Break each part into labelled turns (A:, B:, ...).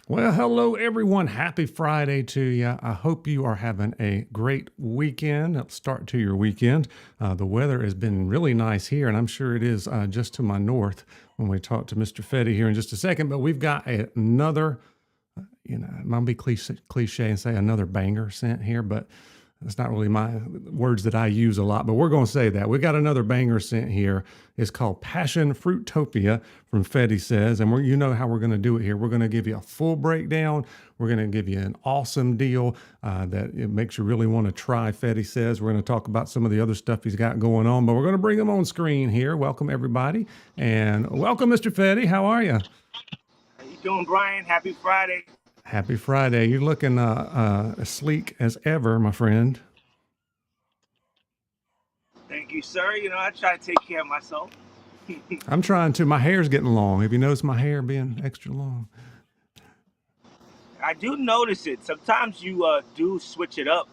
A: Well, hello everyone. Happy Friday to you. I hope you are having a great weekend, start to your weekend. The weather has been really nice here, and I'm sure it is just to my north when we talk to Mr. Fetti here in just a second. But we've got another, it might be cliche and say another banger scent here, but it's not really my words that I use a lot, but we're going to say that. We got another banger scent here. It's called Passion Fruitopia from Fetti Says, and you know how we're going to do it here. We're going to give you a full breakdown. We're going to give you an awesome deal that it makes you really want to try Fetti Says. We're going to talk about some of the other stuff he's got going on, but we're going to bring him on screen here. Welcome, everybody, and welcome, Mr. Fetti. How are you?
B: How you doing, Brian? Happy Friday.
A: Happy Friday. You're looking as sleek as ever, my friend.
B: Thank you, sir. I try to take care of myself.
A: I'm trying to. My hair's getting long. Have you noticed my hair being extra long?
B: I do notice it. Sometimes you do switch it up.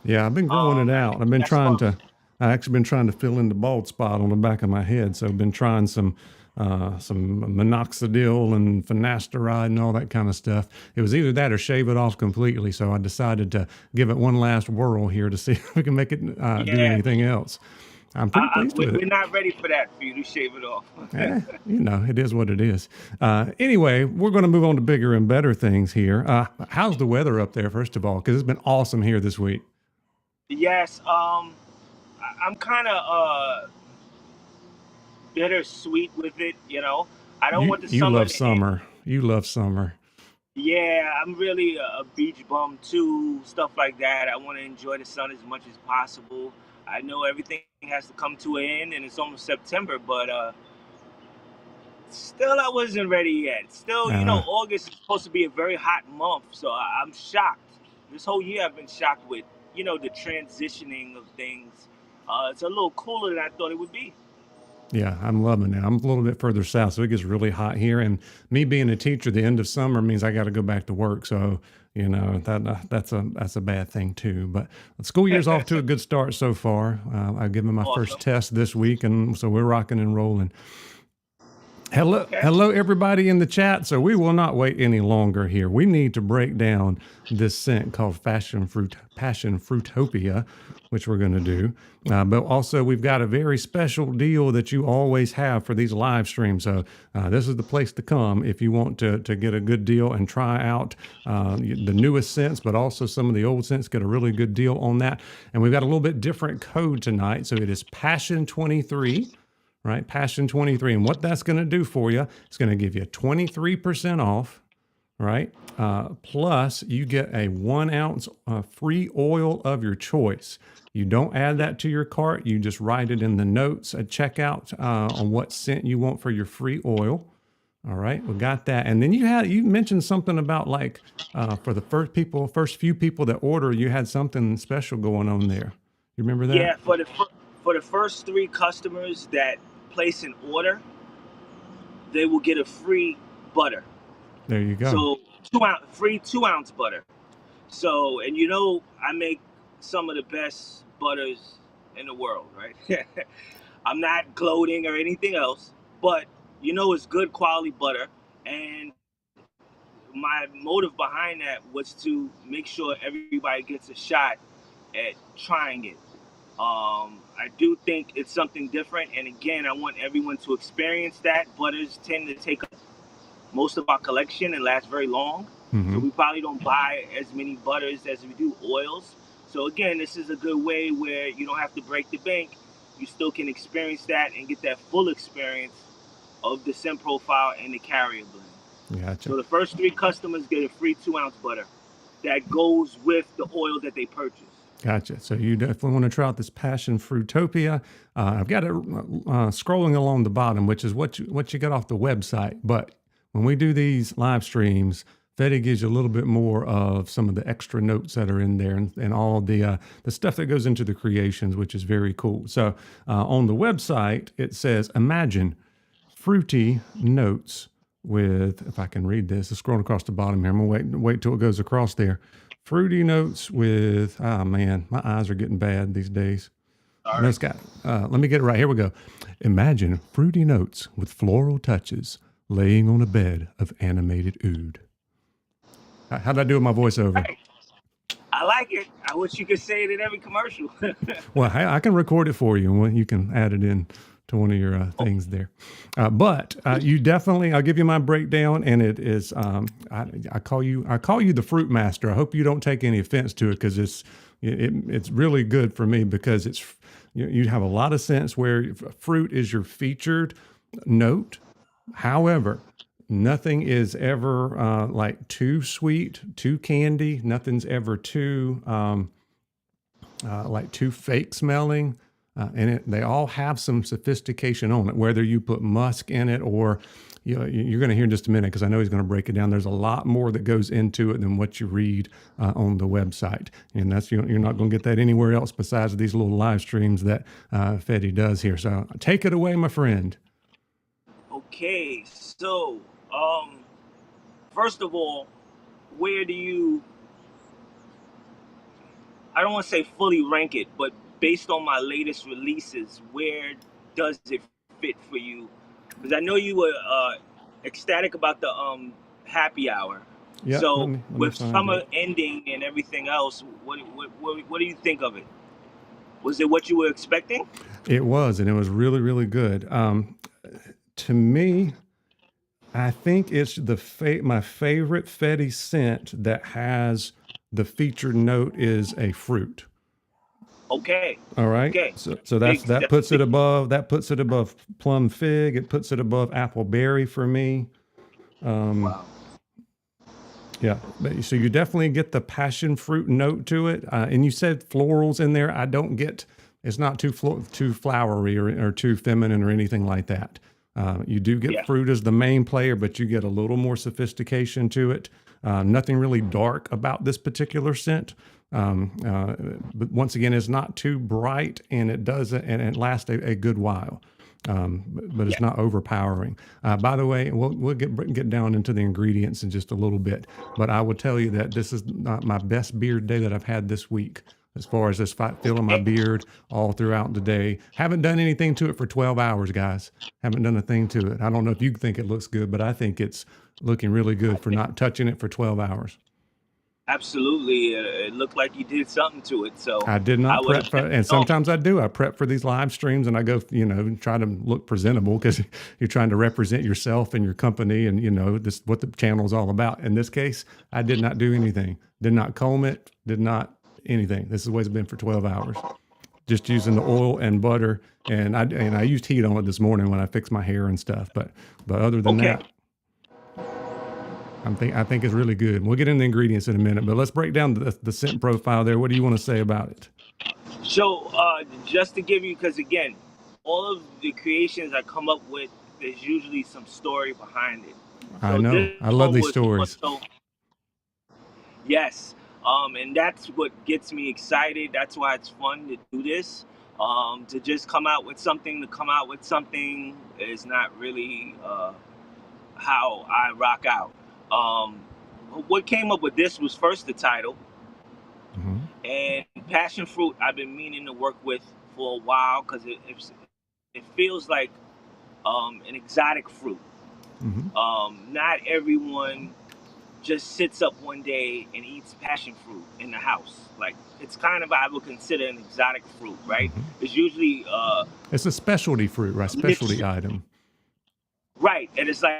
A: Yeah, I've been growing it
B: I
A: out.
B: think that's fun.
A: I actually been trying to fill in the bald spot on the back of my head. So I've been trying some minoxidil and finasteride and all that kind of stuff. It was either that or shave it off completely. So I decided to give it one last whirl here to see if we can make it do
B: Yeah,
A: anything else. I'm pretty pleased with it.
B: we're not ready for that for you to shave it off.
A: It is what it is. Anyway, we're going to move on to bigger and better things here. How's the weather up there, first of all? Because it's been awesome here this week.
B: Yes. I'm kind of bittersweet with it. I don't want the
A: You
B: summer
A: love
B: to end.
A: summer. You love summer.
B: Yeah, I'm really a beach bum too, stuff like that. I want to enjoy the sun as much as possible. I know everything has to come to an end and it's almost September, but still I wasn't ready yet. Still,
A: Uh,
B: August is supposed to be a very hot month, so I'm shocked. This whole year I've been shocked with, the transitioning of things. It's a little cooler than I thought it would be.
A: yeah, I'm loving it. I'm a little bit further south, so it gets really hot here. And me being a teacher, the end of summer means I got to go back to work. So that's a bad thing too. But the school year's off to a good start so far. I've given my first
B: Awesome.
A: test this week, and so we're rocking and rolling. Hello,
B: Okay.
A: hello, everybody in the chat. So we will not wait any longer here. We need to break down this scent called Passion Fruitopia, which we're going to do. But also, we've got a very special deal that you always have for these live streams. So this is the place to come if you want to get a good deal and try out the newest scents, but also some of the old scents. Get a really good deal on that. And we've got a little bit different code tonight. So it is Passion 23, right? Passion 23. And what that's going to do for you, it's going to give you 23% off, right? Plus, you get a 1 ounce free oil of your choice. You don't add that to your cart. You just write it in the notes at checkout on what scent you want for your free oil. All right, we got that. And then you mentioned something about like for the first few people that order, you had something special going on there. You remember that?
B: Yeah, for the first three customers that place an order, they will get a free butter.
A: There you go.
B: So free 2 ounce butter. So, and I make some of the best butters in the world, right? I'm not gloating or anything else, but it's good quality butter. And my motive behind that was to make sure everybody gets a shot at trying it. I do think it's something different, and again, I want everyone to experience that. Butters tend to take up most of our collection and last very long, so
A: Hmm.
B: we probably don't buy as many butters as we do oils. So again, this is a good way where you don't have to break the bank. You still can experience that and get that full experience of the scent profile and the carrier blend.
A: Gotcha.
B: So the first three customers get a free 2 ounce butter that goes with the oil that they purchase.
A: Gotcha. So you definitely want to try out this Passion Fruitopia. I've got it scrolling along the bottom, which is what you get off the website. But when we do these live streams, Fetti gives you a little bit more of some of the extra notes that are in there and all the stuff that goes into the creations, which is very cool. So on the website, it says, imagine fruity notes with, if I can read this, it's scrolling across the bottom here. I'm going to wait till it goes across there. Fruity notes with, oh man, my eyes are getting bad these days.
B: All
A: No,
B: right.
A: Scott, let me get it right. Here we go. Imagine fruity notes with floral touches laying on a bed of animated oud. How'd I do with my voiceover?
B: Right. I like it. I wish you could say it in every commercial.
A: Well, I can record it for you, and you can add it in to one of your things there. But you definitely, I'll give you my breakdown, and it is I call you the fruit master. I hope you don't take any offense to it, because it's really good for me, because you have a lot of sense where fruit is your featured note. However, nothing is ever like too sweet, too candy. Nothing's ever too like too fake smelling. They all have some sophistication on it, whether you put musk in it or, you're going to hear in just a minute, because I know he's going to break it down. There's a lot more that goes into it than what you read on the website. And you're not going to get that anywhere else besides these little live streams that Fetti does here. So take it away, my friend.
B: Okay, so first of all, where do you, I don't want to say fully rank it, but based on my latest releases, where does it fit for you? Because I know you were ecstatic about the happy hour.
A: Yeah.
B: So
A: Let me
B: with
A: find
B: summer
A: it.
B: ending and everything else, what do you think of it? Was it what you were expecting?
A: It was, and it was really, really good. To me, I think it's my favorite Fetti scent that has the featured note is a fruit.
B: Okay.
A: All right.
B: Okay.
A: So that puts it above plum fig. It puts it above apple berry for me.
B: Wow.
A: Yeah. So you definitely get the passion fruit note to it. And you said florals in there. I don't get. It's not too flowery or too feminine or anything like that. You do get fruit as the main player, but you get a little more sophistication to it. Nothing really dark about this particular scent. But once again, it's not too bright, and it lasts a good while. But it's not overpowering. By the way, we'll get down into the ingredients in just a little bit. But I will tell you that this is my best beard day that I've had this week, as far as this feeling my beard all throughout the day. Haven't done anything to it for 12 hours, guys. Haven't done a thing to it. I don't know if you think it looks good, but I think it's looking really good for not touching it for 12 hours.
B: Absolutely. It looked like you did something to it. So
A: I did not prep for, and sometimes I do. I prep for these live streams, and I go, try to look presentable, because you're trying to represent yourself and your company, and this what the channel is all about. In this case, I did not do anything. Did not comb it. Did not anything. This is what it's been for 12 hours. Just using the oil and butter, and I used heat on it this morning when I fixed my hair and stuff. But other than that, I think it's really good. We'll get into the ingredients in a minute, but let's break down the scent profile there. What do you want to say about it?
B: So just to give you, because again, all of the creations I come up with, there's usually some story behind it. So
A: I know. I love these stories.
B: Yes. And that's what gets me excited. That's why it's fun to do this. To just come out with something is not really how I rock out. What came up with this was first the title. Mm-hmm. And passion fruit I've been meaning to work with for a while, because it feels like an exotic fruit. Mm-hmm. Not everyone just sits up one day and eats passion fruit in the house. Like, it's kind of, I would consider an exotic fruit, right? Mm-hmm. It's usually
A: it's a specialty fruit, right? Specialty item.
B: Right, and it's like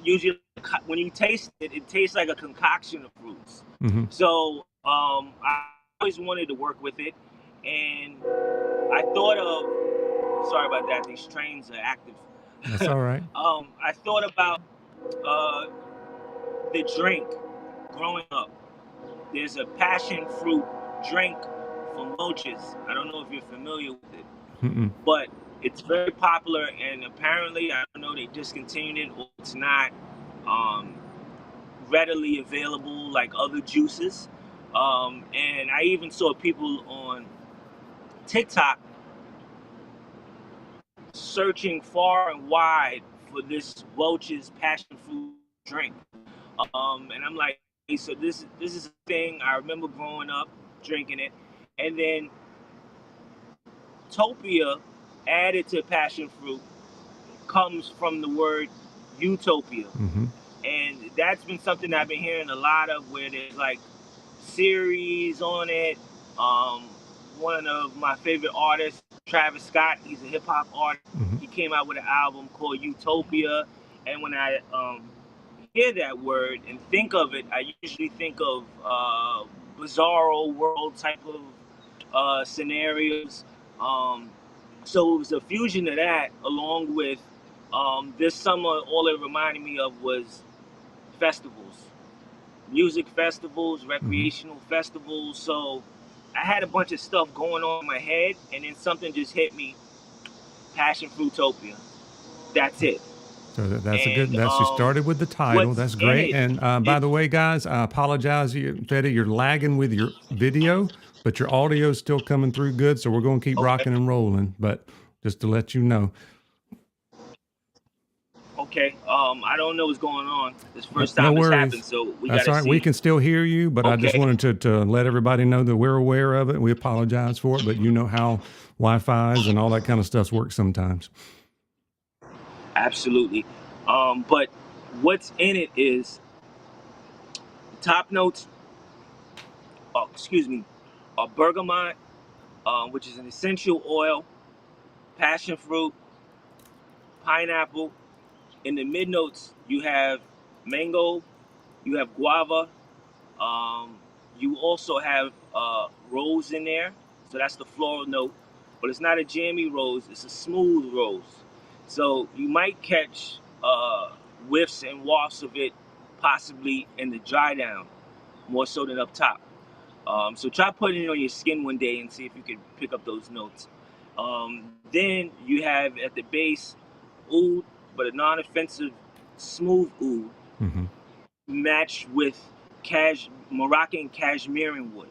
B: usually when you taste it, it tastes like a concoction of fruits. Mm-hmm. So I always wanted to work with it, and I thought of, sorry about that, these trains are active.
A: That's all right.
B: I thought about the drink growing up. There's a passion fruit drink from Loaches. I don't know if you're familiar with it. Mm-mm. But it's very popular, and apparently, I don't know, they discontinued it, or it's not readily available like other juices. And I even saw people on TikTok searching far and wide for this Welch's passion fruit drink. And I'm like, hey, so this is a thing. I remember growing up drinking it. And then Topia, added to passion fruit, comes from the word utopia. Mm-hmm. And that's been something I've been hearing a lot of, where there's like series on it. Um, One of my favorite artists, Travis Scott, he's a hip hop artist.
A: Hmm.
B: He came out with an album called Utopia, and when I hear that word and think of it, I usually think of bizarro world type of scenarios. Um, so it was a fusion of that, along with this summer. All it reminded me of was festivals, music festivals,
A: Hmm.
B: recreational festivals. So I had a bunch of stuff going on in my head, and then something just hit me. Passion Fruitopia. That's it.
A: So that's a good.
B: And
A: That's you started with the title.
B: what's
A: That's
B: in
A: great.
B: it
A: And by
B: is
A: the way, guys, I apologize, Fetti, you're lagging with your video, but your audio is still coming through good. So we're going to keep
B: okay.
A: rocking and rolling. But just to let you know,
B: Okay. I don't know what's going on. This first
A: no
B: time this happened,
A: worries.
B: so we
A: That's
B: gotta
A: all right. We
B: see.
A: can still hear you, but I just
B: Okay.
A: wanted to let everybody know that we're aware of it. We apologize for it, but you know how Wi-Fi's and all that kind of stuff works sometimes.
B: Absolutely. But what's in it is top notes. Oh, excuse me. Bergamot, which is an essential oil, passion fruit, pineapple. In the mid notes, you have mango, you have guava, um, you also have rose in there, so that's the floral note. But it's not a jammy rose; it's a smooth rose. So you might catch whiffs and wafts of it, possibly in the dry down, more so than up top. So try putting it on your skin one day and see if you can pick up those notes. Then you have at the base oud, but a non-offensive, smooth oud,
A: Hmm.
B: matched with Moroccan cashmere wood.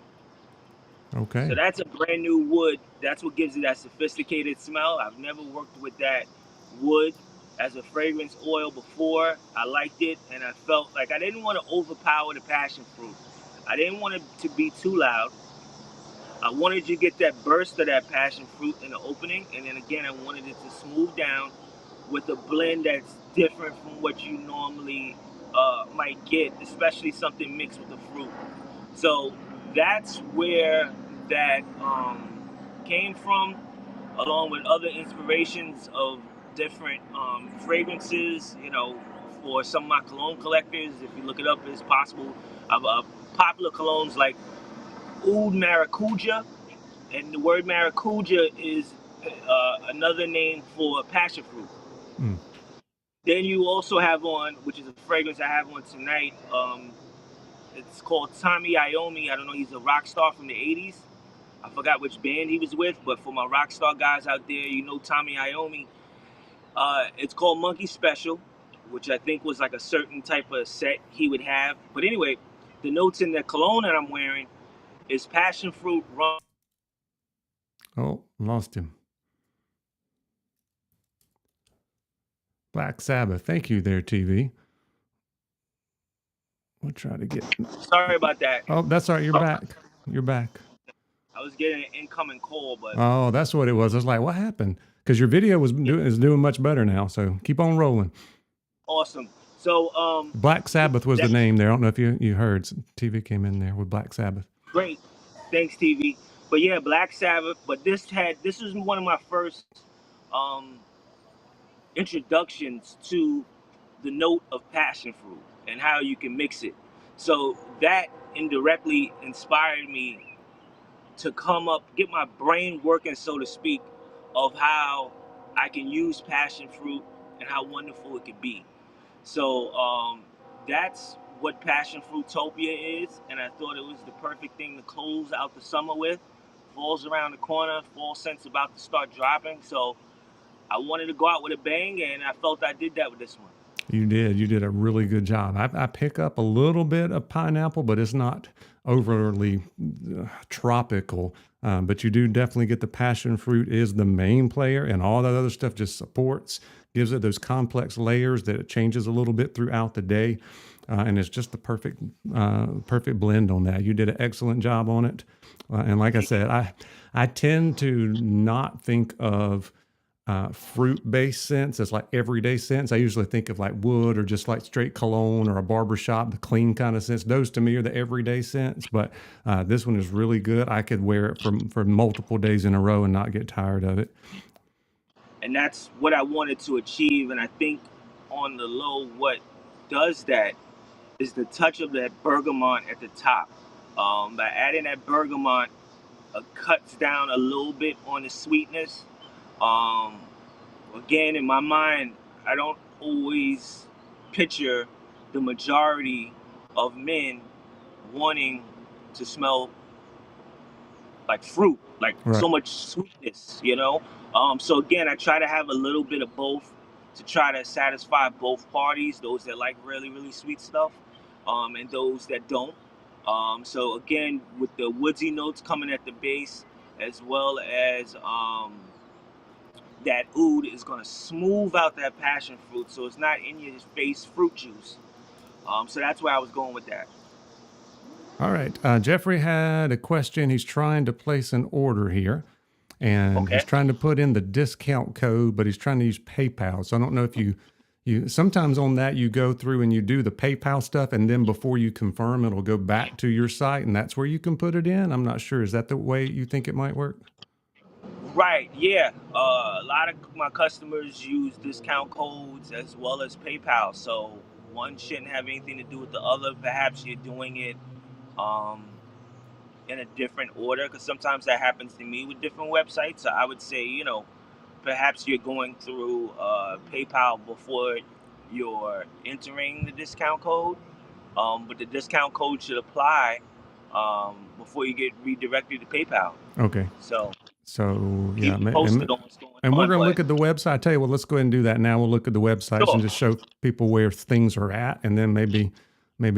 B: So
A: Okay.
B: that's a brand new wood. That's what gives it that sophisticated smell. I've never worked with that wood as a fragrance oil before. I liked it, and I felt like I didn't want to overpower the passion fruit. I didn't want it to be too loud. I wanted you to get that burst of that passion fruit in the opening, and then again, I wanted it to smooth down with a blend that's different from what you normally might get, especially something mixed with the fruit. So that's where that came from, along with other inspirations of different fragrances. For some of my cologne collectors, if you look it up, it's possible. Popular colognes like Oud Maracuja, and the word maracuja is another name for passion fruit.
A: Mm.
B: Then you also have on, which is a fragrance I have on tonight. It's called Tommy Iommi. I don't know. He's a rock star from the '80s. I forgot which band he was with, but for my rock star guys out there, you know Tommy Iommi. It's called Monkey Special, which I think was like a certain type of set he would have. But anyway, the notes in the cologne that I'm wearing is passion fruit, rum.
A: Oh, lost him. Black Sabbath. Thank you there, TV. We'll try to get.
B: Sorry about that.
A: Oh, that's all right. You're back. You're back.
B: I was getting an incoming call, but
A: Oh, that's what it was. I was like, what happened? Because your video
B: yeah,
A: is doing much better now. So keep on rolling.
B: awesome. So
A: Black Sabbath was the
B: that's
A: name there. I don't know if you heard. TV came in there with Black Sabbath.
B: great. Thanks, TV. But yeah, Black Sabbath. But this was one of my first um, introductions to the note of passion fruit and how you can mix it. So that indirectly inspired me to come up, get my brain working, so to speak, of how I can use passion fruit and how wonderful it could be. So that's what Passion Fruitopia is, and I thought it was the perfect thing to close out the summer with. Fall's around the corner, fall scent's about to start dropping, so I wanted to go out with a bang, and I felt I did that with this one.
A: You did. You did a really good job. I pick up a little bit of pineapple, but it's not overly tropical. But you do definitely get the passion fruit is the main player, and all that other stuff just supports, gives it those complex layers that it changes a little bit throughout the day, and it's just the perfect blend on that. You did an excellent job on it, and like I said, I tend to not think of fruit-based scents as like everyday scents. I usually think of like wood or just like straight cologne or a barbershop, the clean kind of scents. Those to me are the everyday scents, but this one is really good. I could wear it for multiple days in a row and not get tired of it.
B: And that's what I wanted to achieve. And I think on the low, what does that is the touch of that bergamot at the top. By adding that bergamot, cuts down a little bit on the sweetness. Um, Again, in my mind, I don't always picture the majority of men wanting to smell like fruit, like
A: Right.
B: so much sweetness, you know. So again, I try to have a little bit of both to try to satisfy both parties, those that like really really sweet stuff, and those that don't. So again, with the woodsy notes coming at the base, as well as that oud is going to smooth out that passion fruit, so it's not in your face fruit juice. So that's where I was going with that.
A: All right. Jeffrey had a question. He's trying to place an order here, and
B: Okay.
A: he's trying to put in the discount code, but he's trying to use PayPal. So I don't know if you sometimes on that you go through and you do the PayPal stuff, and then before you confirm, it'll go back to your site, and that's where you can put it in. I'm not sure. Is that the way you think it might work?
B: Right, yeah. A lot of my customers use discount codes as well as PayPal, so one shouldn't have anything to do with the other. Perhaps you're doing it um, in a different order, because sometimes that happens to me with different websites. So I would say, perhaps you're going through PayPal before you're entering the discount code, but the discount code should apply before you get redirected to PayPal.
A: Okay.
B: So
A: So yeah,
B: keep you posted on what's going
A: and we're
B: on,
A: going to
B: but
A: look at the website. I tell you what, let's go ahead and do that now. We'll look at the websites and
B: sure.
A: just show people where things are at, and then maybe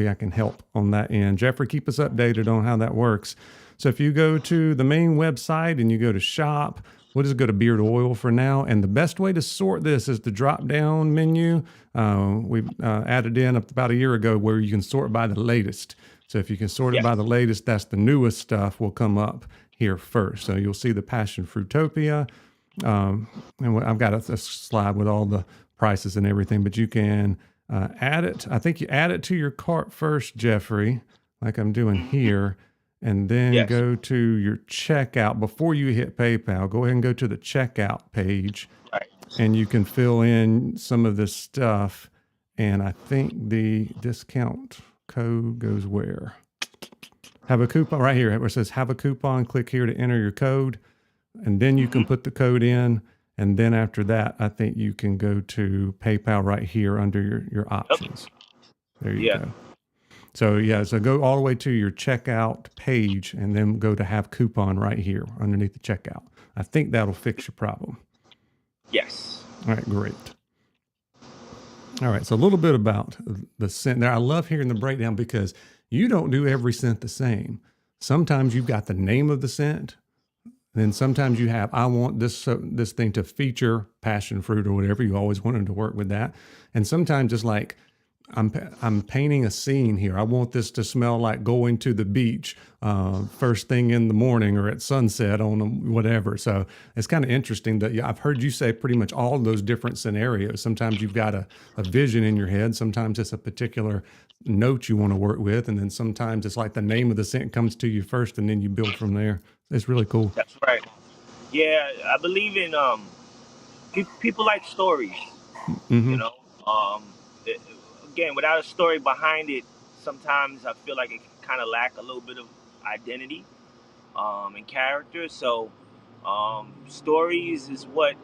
A: I can help on that end. Jeffrey, keep us updated on how that works. So if you go to the main website and you go to shop, we'll just go to beard oil for now. And the best way to sort this is the drop down menu. We added in about a year ago where you can sort by the latest. So if you can sort it
B: Yes.
A: by the latest, that's the newest stuff will come up here first. So you'll see the Passion Fruitopia. And I've got a slide with all the prices and everything, but you can add it. I think you add it to your cart first, Jeffrey, like I'm doing here, and then
B: Yes.
A: go to your checkout. Before you hit PayPal, go ahead and go to the checkout page,
B: Right.
A: and you can fill in some of this stuff. And I think the discount code goes where? Have a coupon right here where it says have a coupon. Click here to enter your code, and then you can put the code in. And then after that, I think you can go to PayPal right here under your options. There you
B: Yeah.
A: go. So yeah, so go all the way to your checkout page and then go to have coupon right here underneath the checkout. I think that'll fix your problem.
B: Yes.
A: All right, great. All right, so a little bit about the scent there. I love hearing the breakdown because you don't do every scent the same. Sometimes you've got the name of the scent, and then sometimes you have, I want this thing to feature passion fruit or whatever. You always wanted to work with that. And sometimes it's like, I'm painting a scene here. I want this to smell like going to the beach first thing in the morning or at sunset on whatever. So it's kind of interesting that I've heard you say pretty much all of those different scenarios. Sometimes you've got a vision in your head. Sometimes it's a particular note you want to work with. And then sometimes it's like the name of the scent comes to you first and then you build from there. It's really cool.
B: That's right. Yeah, I believe in people like stories. You
A: Mm-hmm.
B: know, um, it, again, without a story behind it, sometimes I feel like it kind of lack a little bit of identity and character. So stories is what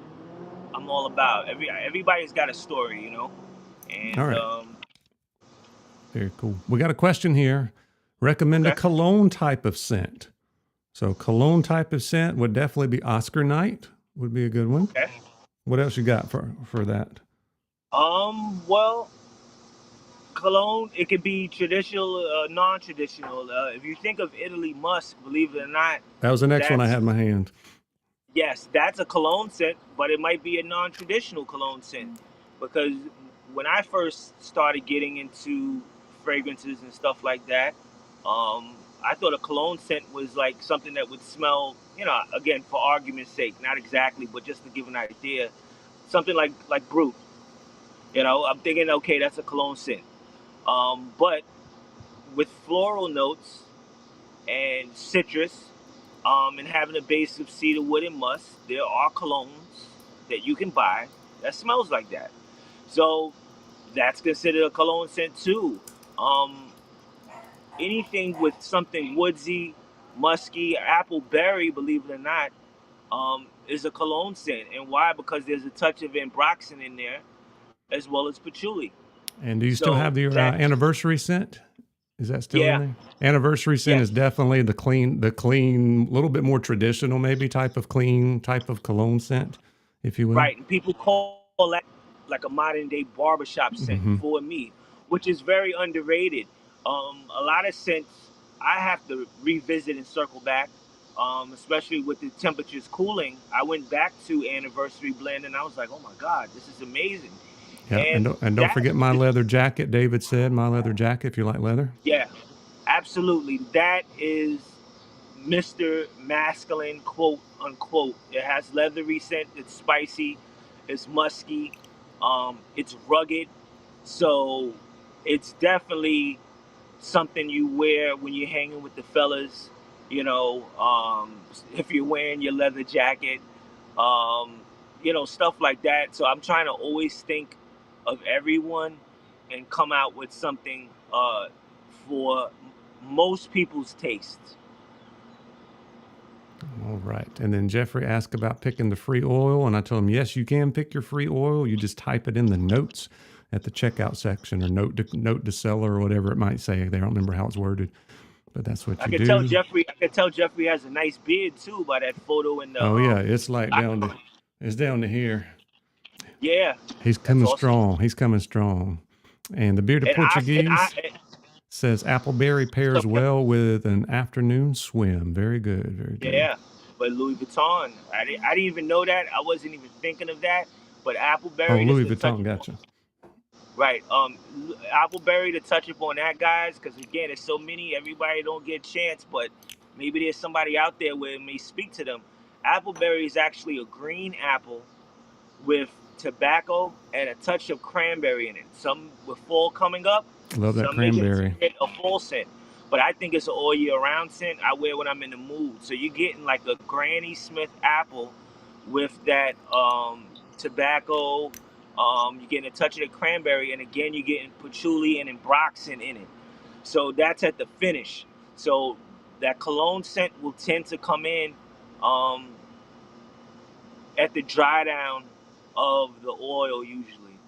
B: I'm all about. Everybody's got a story,
A: All
B: and
A: right. Very cool. We got a question here. Recommend a
B: okay,
A: cologne type of scent. So cologne type of scent would definitely be Oscar Night. Would be a good one.
B: okay.
A: What else you got for that?
B: Well, cologne, it could be traditional, non-traditional. If you think of Italy musk, believe it or not,
A: That was the next one I
B: that's
A: had in my hand.
B: yes, that's a cologne scent, but it might be a non-traditional cologne scent, because when I first started getting into fragrances and stuff like that, um, I thought a cologne scent was like something that would smell, again, for argument's sake, not exactly, but just to give an idea, something like Brute. I'm thinking, okay, that's a cologne scent. But with floral notes and citrus, and having a base of cedar wood and musk, there are colognes that you can buy that smells like that. So that's considered a cologne scent too. Um, Anything with something woodsy, musky, apple berry, believe it or not, is a cologne scent. And why? Because there's a touch of ambroxan in there as well as patchouli.
A: And do you still
B: So
A: have your
B: that,
A: anniversary scent? Is that still in
B: yeah,
A: there? Anniversary scent is
B: yes,
A: definitely the clean, little bit more traditional, maybe type of clean type of cologne scent, if you will.
B: right. And people call that like a modern day barbershop scent
A: Hmm.
B: for me, which is very underrated. A lot of scents I have to revisit and circle back, especially with the temperatures cooling. I went back to Anniversary Blend and I was like, oh my God, this is amazing.
A: Yeah, and
B: And
A: don't
B: that,
A: forget my leather jacket. David said my leather jacket. If you like leather.
B: yeah, absolutely. That is Mr. Masculine, quote unquote. It has leathery scent, it's spicy, it's musky, it's rugged. So it's definitely something you wear when you're hanging with the fellas, if you're wearing your leather jacket, um, stuff like that. So I'm trying to always think of everyone and come out with something for most people's tastes.
A: All right. And then Jeffrey asked about picking the free oil, and I told him yes, you can pick your free oil. You just type it in the notes at the checkout section, or note to seller, or whatever it might say. They don't remember how it's worded, but that's what
B: I
A: you
B: could tell
A: do.
B: Jeffrey. I could tell Jeffrey has a nice beard too by that photo in the.
A: Oh yeah, it's like
B: I,
A: it's down to here.
B: yeah,
A: He's
B: that's
A: coming
B: awesome.
A: strong. He's coming strong. And the bearded
B: And I
A: Portuguese says appleberry
B: so
A: pairs well with an afternoon swim. Very good. Very good.
B: yeah, but Louis Vuitton. I didn't even know that. I wasn't even thinking of that. But
A: Oh,
B: Appleberry just
A: Louis
B: to touch
A: Vuitton.
B: upon.
A: Gotcha.
B: Right. Appleberry to touch upon that, guys, because again, there's so many. Everybody don't get a chance, but maybe there's somebody out there where it may speak to them. Appleberry is actually a green apple with tobacco and a touch of cranberry in it. Some with fall coming up,
A: Love that
B: some may
A: cranberry.
B: consider it a fall scent. But I think it's an all year round scent. I wear when I'm in the mood. So you're getting like a Granny Smith apple with that tobacco. You're getting a touch of the cranberry, and again, you're getting patchouli and ambroxan in it. So that's at the finish. So that cologne scent will tend to come in um, at the dry down of the oil usually.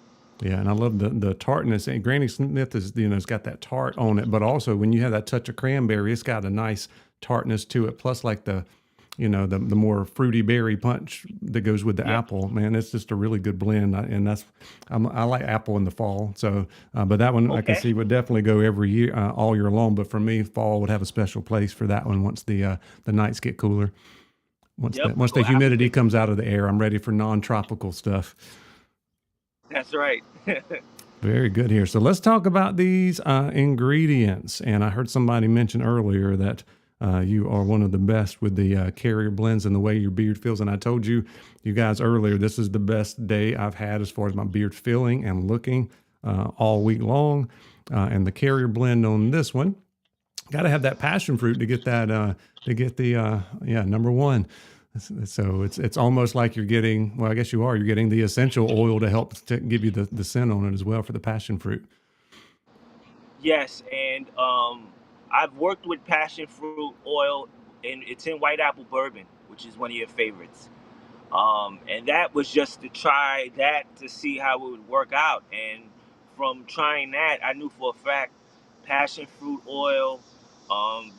A: Yeah, and I love the tartness. And Granny Smith is, it's got that tart on it, but also when you have that touch of cranberry, it's got a nice tartness to it. Plus, like the more fruity berry punch that goes with the
B: Yep.
A: apple. Man, it's just a really good blend. And I like apple in the fall. So, but that one I can
B: Okay.
A: see would definitely go every year, all year long. But for me, fall would have a special place for that one once the nights get cooler.
B: Yep.
A: Once
B: So
A: the
B: apple.
A: humidity comes out of the air, I'm ready for non-tropical stuff.
B: That's right.
A: Very good here. So let's talk about these ingredients. And I heard somebody mention earlier that you are one of the best with the carrier blends and the way your beard feels. And I told you guys earlier, this is the best day I've had as far as my beard feeling and looking all week long. And the carrier blend on this one, got to have that passion fruit to get that to get the number one. So it's almost like you're getting, well, I guess you're getting the essential oil to help to give you the scent on it as well for the passion fruit.
B: Yes, and I've worked with passion fruit oil, and it's in white apple bourbon, which is one of your favorites. And that was just to try that to see how it would work out. And from trying that, I knew for a fact passion fruit oil.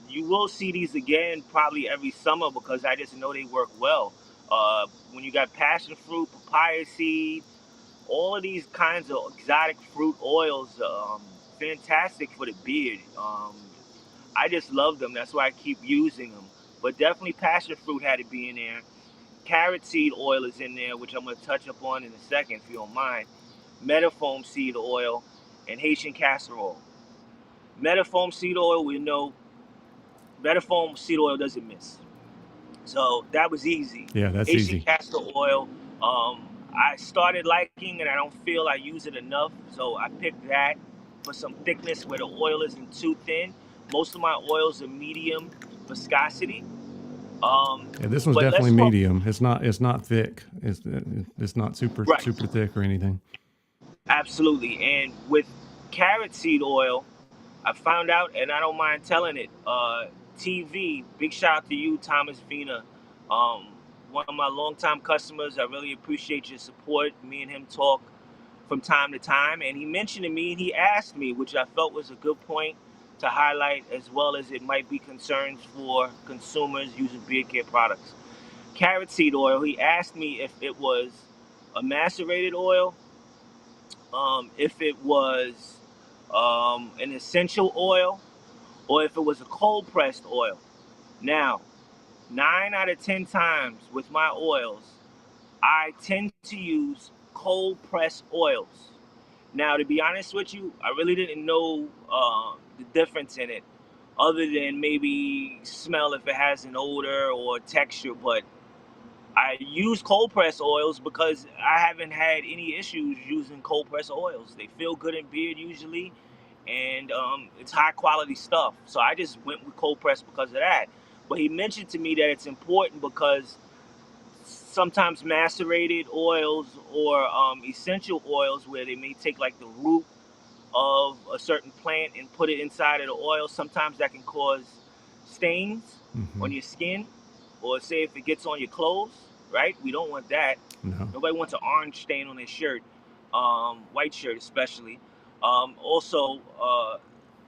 B: You will see these again probably every summer because I just know they work well. When you got passion fruit, papaya seed, all of these kinds of exotic fruit oils, fantastic for the beard. I just love them. That's why I keep using them. But definitely passion fruit had to be in there. Carrot seed oil is in there, which I'm going to touch upon in a second if you don't mind. Metafoam seed oil and Haitian castor oil. Metafoam seed oil, we know better foam seed oil doesn't miss. So that was easy.
A: Yeah, that's
B: Haitian
A: easy.
B: castor oil, I started liking, and I don't feel I use it enough. So I picked that for some thickness where the oil isn't too thin. Most of my oils are medium viscosity.
A: Yeah, this one's
B: But
A: definitely
B: let's talk.
A: medium. It's not thick. It's not
B: Right,
A: super thick or anything.
B: absolutely. And with carrot seed oil, I found out, and I don't mind telling it. TV, big shout out to you, Thomas Vina. Um, One of my longtime customers. I really appreciate your support. Me and him talk from time to time, and he mentioned to me, and he asked me, which I felt was a good point to highlight, as well as it might be concerns for consumers using beard care products. Carrot seed oil. He asked me if it was a macerated oil, if it was an essential oil, or if it was a cold pressed oil. Now, 9 out of 10 times with my oils, I tend to use cold pressed oils. Now, to be honest with you, I really didn't know the difference in it, other than maybe smell if it has an odor or texture. But I use cold press oils because I haven't had any issues using cold press oils. They feel good in beard usually, and it's high quality stuff. So I just went with cold press because of that. But he mentioned to me that it's important because sometimes macerated oils or essential oils, where they may take like the root of a certain plant and put it inside of the oil, sometimes that can cause stains
A: Hmm.
B: on your skin, or say if it gets on your clothes, right? We don't want that.
A: No.
B: Nobody wants an orange stain on their shirt, white shirt especially. Also,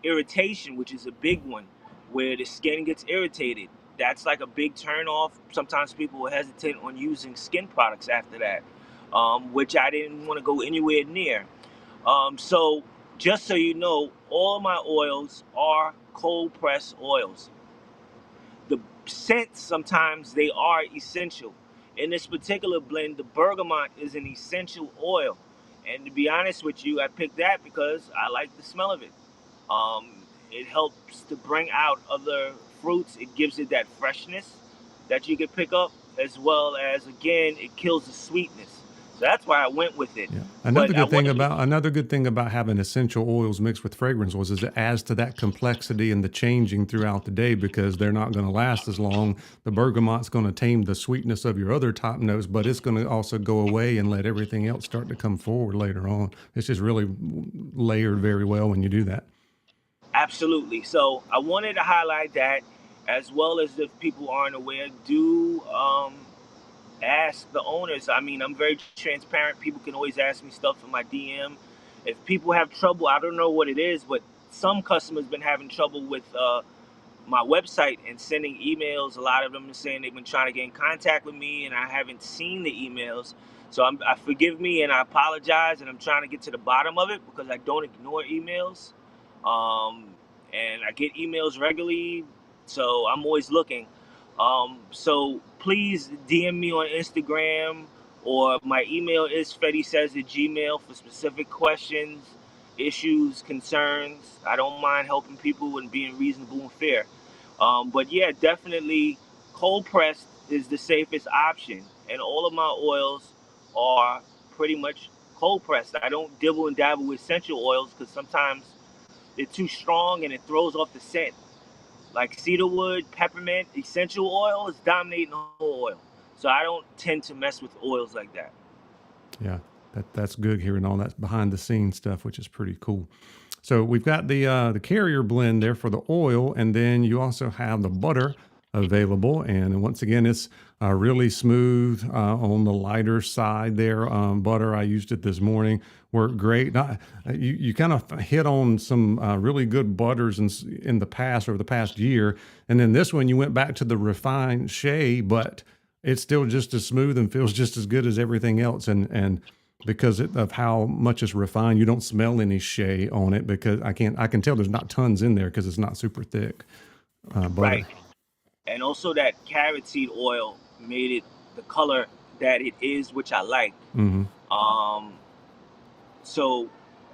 B: irritation, which is a big one, where the skin gets irritated. That's like a big turn off. Sometimes people will hesitate on using skin products after that, which I didn't want to go anywhere near. So just so you know, all of my oils are cold press oils. The scents, sometimes they are essential. In this particular blend, the bergamot is an essential oil. And to be honest with you, I picked that because I like the smell of it. Um, it helps to bring out other fruits. It gives it that freshness that you can pick up, as well as, again, it kills the sweetness. So that's why I went with it.
A: Yeah.
B: But I wanted to.
A: Another good thing about having essential oils mixed with fragrance oils is it adds to that complexity and the changing throughout the day because they're not going to last as long. The bergamot's going to tame the sweetness of your other top notes, but it's going to also go away and let everything else start to come forward later on. It's just really layered very well when you do that.
B: Absolutely. So I wanted to highlight that, as well as, if people aren't aware, do ask the owners. I mean, I'm very transparent. People can always ask me stuff in my DM. If people have trouble, I don't know what it is, but some customers been having trouble with my website and sending emails. A lot of them are saying they've been trying to get in contact with me, and I haven't seen the emails. So I forgive me, and I apologize, and I'm trying to get to the bottom of it because I don't ignore emails, um, and I get emails regularly, so I'm always looking. So please DM me on Instagram, or my email is Fetti Says at Gmail for specific questions, issues, concerns. I don't mind helping people and being reasonable and fair. But yeah, definitely cold pressed is the safest option, and all of my oils are pretty much cold pressed. I don't dibble and dabble with essential oils because sometimes they're too strong and it throws off the scent. Like cedarwood, peppermint, essential oil is dominating the whole oil. So I don't tend to mess with oils like that.
A: Yeah, that's good hearing all that behind the scenes stuff, which is pretty cool. So we've got the carrier blend there for the oil, and then you also have the butter available. And once again, it's really smooth on the lighter side there. Butter, I used it this morning, worked great. You kind of hit on some really good butters in the past, over the past year, and then this one you went back to the refined shea, but it's still just as smooth and feels just as good as everything else. And because of how much is refined, you don't smell any shea on it because I can tell there's not tons in there because it's not super thick
B: Right.
A: butter.
B: And also that carrot seed oil made it the color that it is, which I like.
A: Hmm.
B: Um, so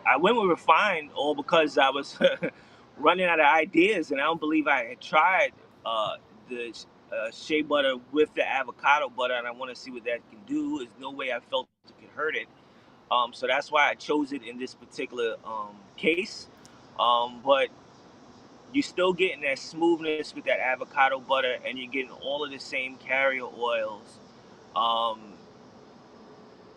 B: I went with refined, all because I was running out of ideas, and I don't believe I had tried uh, the shea butter with the avocado butter, and I want to see what that can do. There's no way I felt it could hurt it. So that's why I chose it in this particular case. But you're still getting that smoothness with that avocado butter, and you're getting all of the same carrier oils um,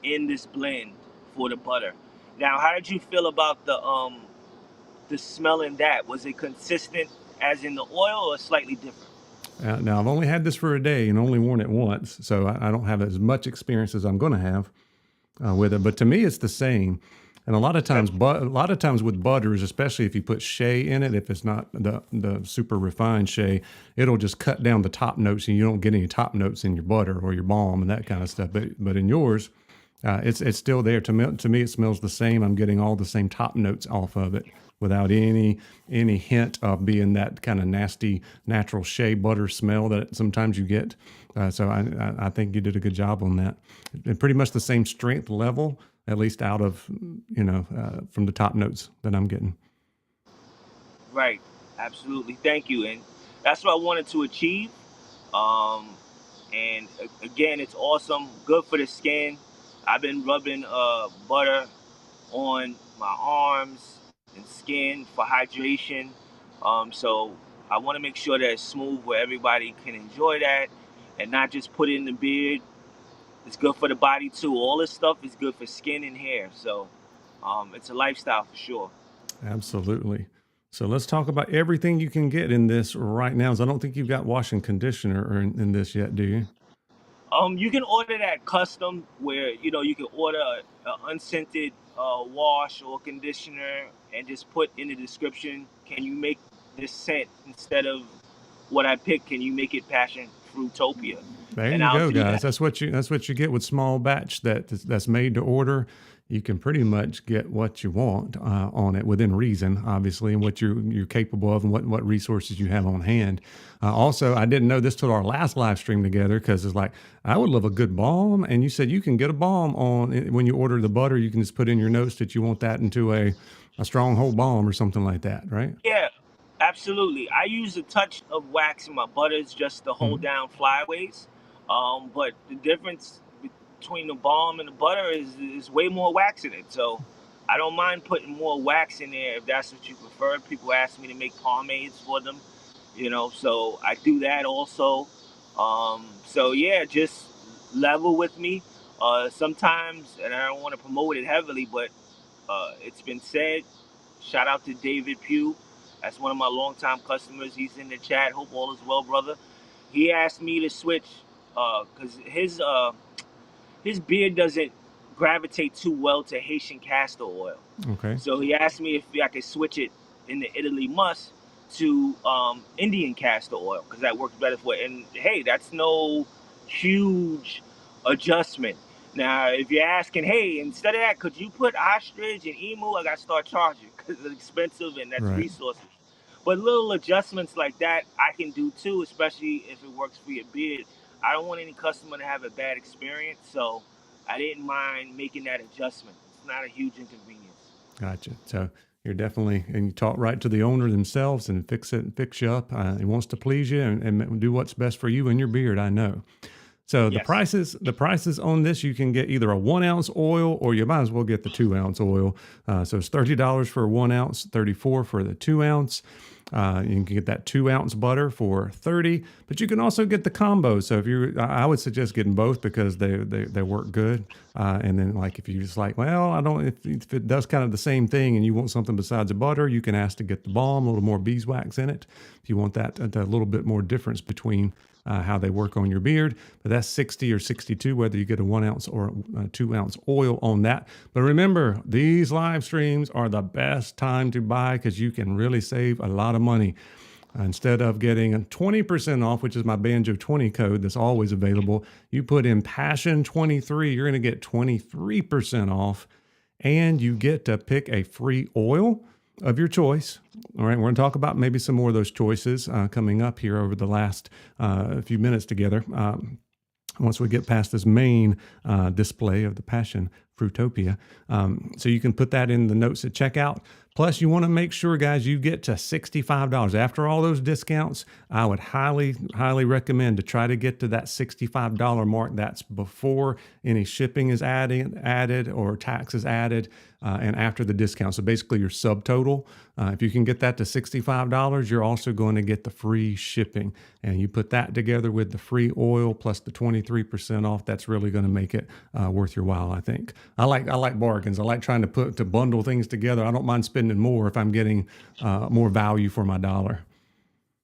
B: in this blend for the butter. Now, how did you feel about the smell in that? Was it consistent as in the oil, or slightly different?
A: Now, I've only had this for a day and only worn it once, so I don't have as much experience as I'm going to have with it. But to me, it's the same. And a lot of times, a lot of times with butters, especially if you put shea in it, if it's not the super refined shea, it'll just cut down the top notes, and you don't get any top notes in your butter or your balm and that kind of stuff. But in yours, it's still there. To me, it smells the same. I'm getting all the same top notes off of it without any hint of being that kind of nasty natural shea butter smell that sometimes you get. So I think you did a good job on that. And pretty much the same strength level, at least out of from the top notes that I'm getting.
B: Right. Absolutely. Thank you. And that's what I wanted to achieve. Um, and again, it's awesome. Good for the skin. I've been rubbing butter on my arms and skin for hydration. So I want to make sure that it's smooth where everybody can enjoy that and not just put it in the beard. It's good for the body too. All this stuff is good for skin and hair. So it's a lifestyle for sure.
A: Absolutely. So let's talk about everything you can get in this right now. 'Cause I don't think you've got wash and conditioner in this yet, do you?
B: You can order that custom where you can order a unscented wash or conditioner and just put in the description, can you make this scent instead of what I picked? Can you make it Passion Fruitopia?
A: There
B: And
A: you
B: I'll
A: go,
B: do
A: guys.
B: that.
A: That's what you get with small batch that's made to order. You can pretty much get what you want on it within reason, obviously, and what you're capable of, and what resources you have on hand. Also, I didn't know this till our last live stream together, because it's like, I would love a good balm, and you said you can get a balm when you order the butter. You can just put in your notes that you want that into a stronghold balm or something like that, right?
B: Yeah, absolutely. I use a touch of wax in my butters just to hold
A: Mhm.
B: down flyaways. But the difference between the balm and the butter is way more wax in it. So I don't mind putting more wax in there if that's what you prefer. People ask me to make pomades for them, so I do that also. So yeah, just level with me. Sometimes, and I don't want to promote it heavily, but it's been said. Shout out to David Pugh. That's one of my longtime customers. He's in the chat. Hope all is well, brother. He asked me to switch because his beard doesn't gravitate too well to Haitian castor oil.
A: Okay.
B: So he asked me if I could switch it in the Italy Must to Indian castor oil because that works better for it. And hey, that's no huge adjustment. Now, if you're asking, hey, instead of that, could you put ostrich and emu? I got to start charging because it's expensive and that's
A: Right.
B: resources. But little adjustments like that I can do too, especially if it works for your beard. I don't want any customer to have a bad experience, so I didn't mind making that adjustment. It's not a huge inconvenience.
A: Gotcha. So you're definitely, and you talk right to the owner themselves and fix you up. He wants to please you and do what's best for you and your beard. I know. So
B: Yes.
A: the prices on this, you can get either a 1 ounce oil, or you might as well get the 2 ounce oil. So it's $30 for a 1 ounce, $34 for the 2 ounce. You can get that 2 ounce butter for $30, but you can also get the combo. So I would suggest getting both because they work good. And then like if you just like, well, I don't, if it does kind of the same thing and you want something besides the butter, you can ask to get the balm, a little more beeswax in it. If you want that a little bit more difference between how they work on your beard, but that's 60 or 62, whether you get a 1 ounce or a 2 ounce oil on that. But remember, these live streams are the best time to buy because you can really save a lot of money. Instead of getting 20% off, which is my Banjo 20 code that's always available, you put in Passion 23, you're going to get 23% off, and you get to pick a free oil of your choice. All right, we're going to talk about maybe some more of those choices coming up here over the last few minutes together. Once we get past this main display of the Passion Fruitopia. So you can put that in the notes at checkout. Plus, you want to make sure, guys, you get to $65. After all those discounts, I would highly, highly recommend to try to get to that $65 mark. That's before any shipping is added or taxes added, and after the discount. So basically your subtotal. If you can get that to $65, you're also going to get the free shipping. And you put that together with the free oil plus the 23% off, that's really going to make it worth your while, I think. I like bargains. I like trying to bundle things together. I don't mind spending more if I'm getting more value for my dollar.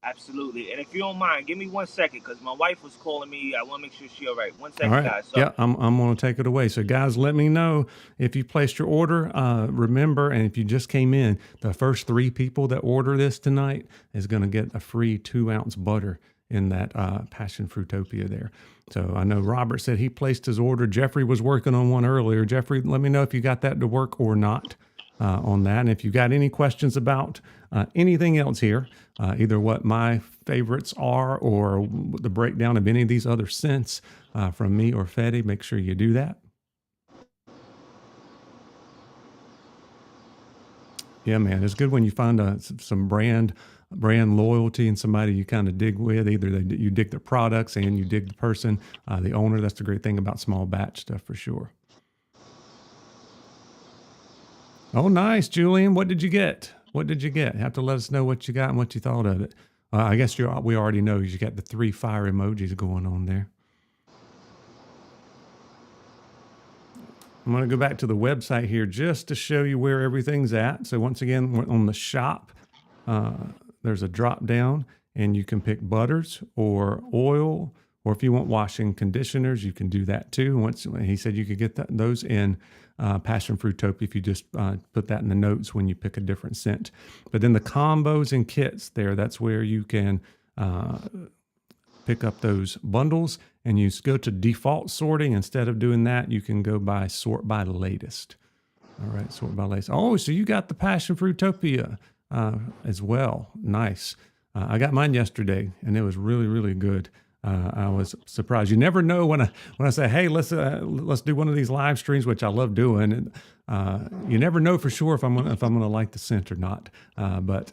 B: Absolutely. And if you don't mind, give me 1 second because my wife was calling me. I want to make sure she's all right. One
A: All
B: second,
A: right.
B: guys.
A: Yeah,
B: Sorry.
A: I'm going to take it away. So, guys, let me know if you placed your order. Remember, and if you just came in, the first 3 people that order this tonight is going to get a free 2-ounce butter in that Passion Fruitopia there. So I know Robert said he placed his order. Jeffrey was working on one earlier. Jeffrey, let me know if you got that to work or not on that. And if you got any questions about anything else here, either what my favorites are or the breakdown of any of these other scents from me or Fetti, make sure you do that. Yeah, man, it's good when you find some brand loyalty and somebody you kind of dig with. Either you dig their products and you dig the person, the owner. That's the great thing about small batch stuff for sure. Oh, nice, Julian. What did you get? What did you get? You have to let us know what you got and what you thought of it. I guess we already know you got the 3 fire emojis going on there. I'm going to go back to the website here just to show you where everything's at. So once again, we're on the shop. There's a drop down and you can pick butters or oil, or if you want washing conditioners, you can do that too. He said you could get those in Passion Fruitopia if you just put that in the notes when you pick a different scent. But then the combos and kits there, that's where you can pick up those bundles, and you go to default sorting. Instead of doing that, you can go by sort by latest. All right, sort by latest. Oh, so you got the Passion Fruitopia as well. Nice. I got mine yesterday, and it was really, really good. I was surprised. You never know when I say, "Hey, let's do one of these live streams," which I love doing. And you never know for sure if I'm gonna like the scent or not. But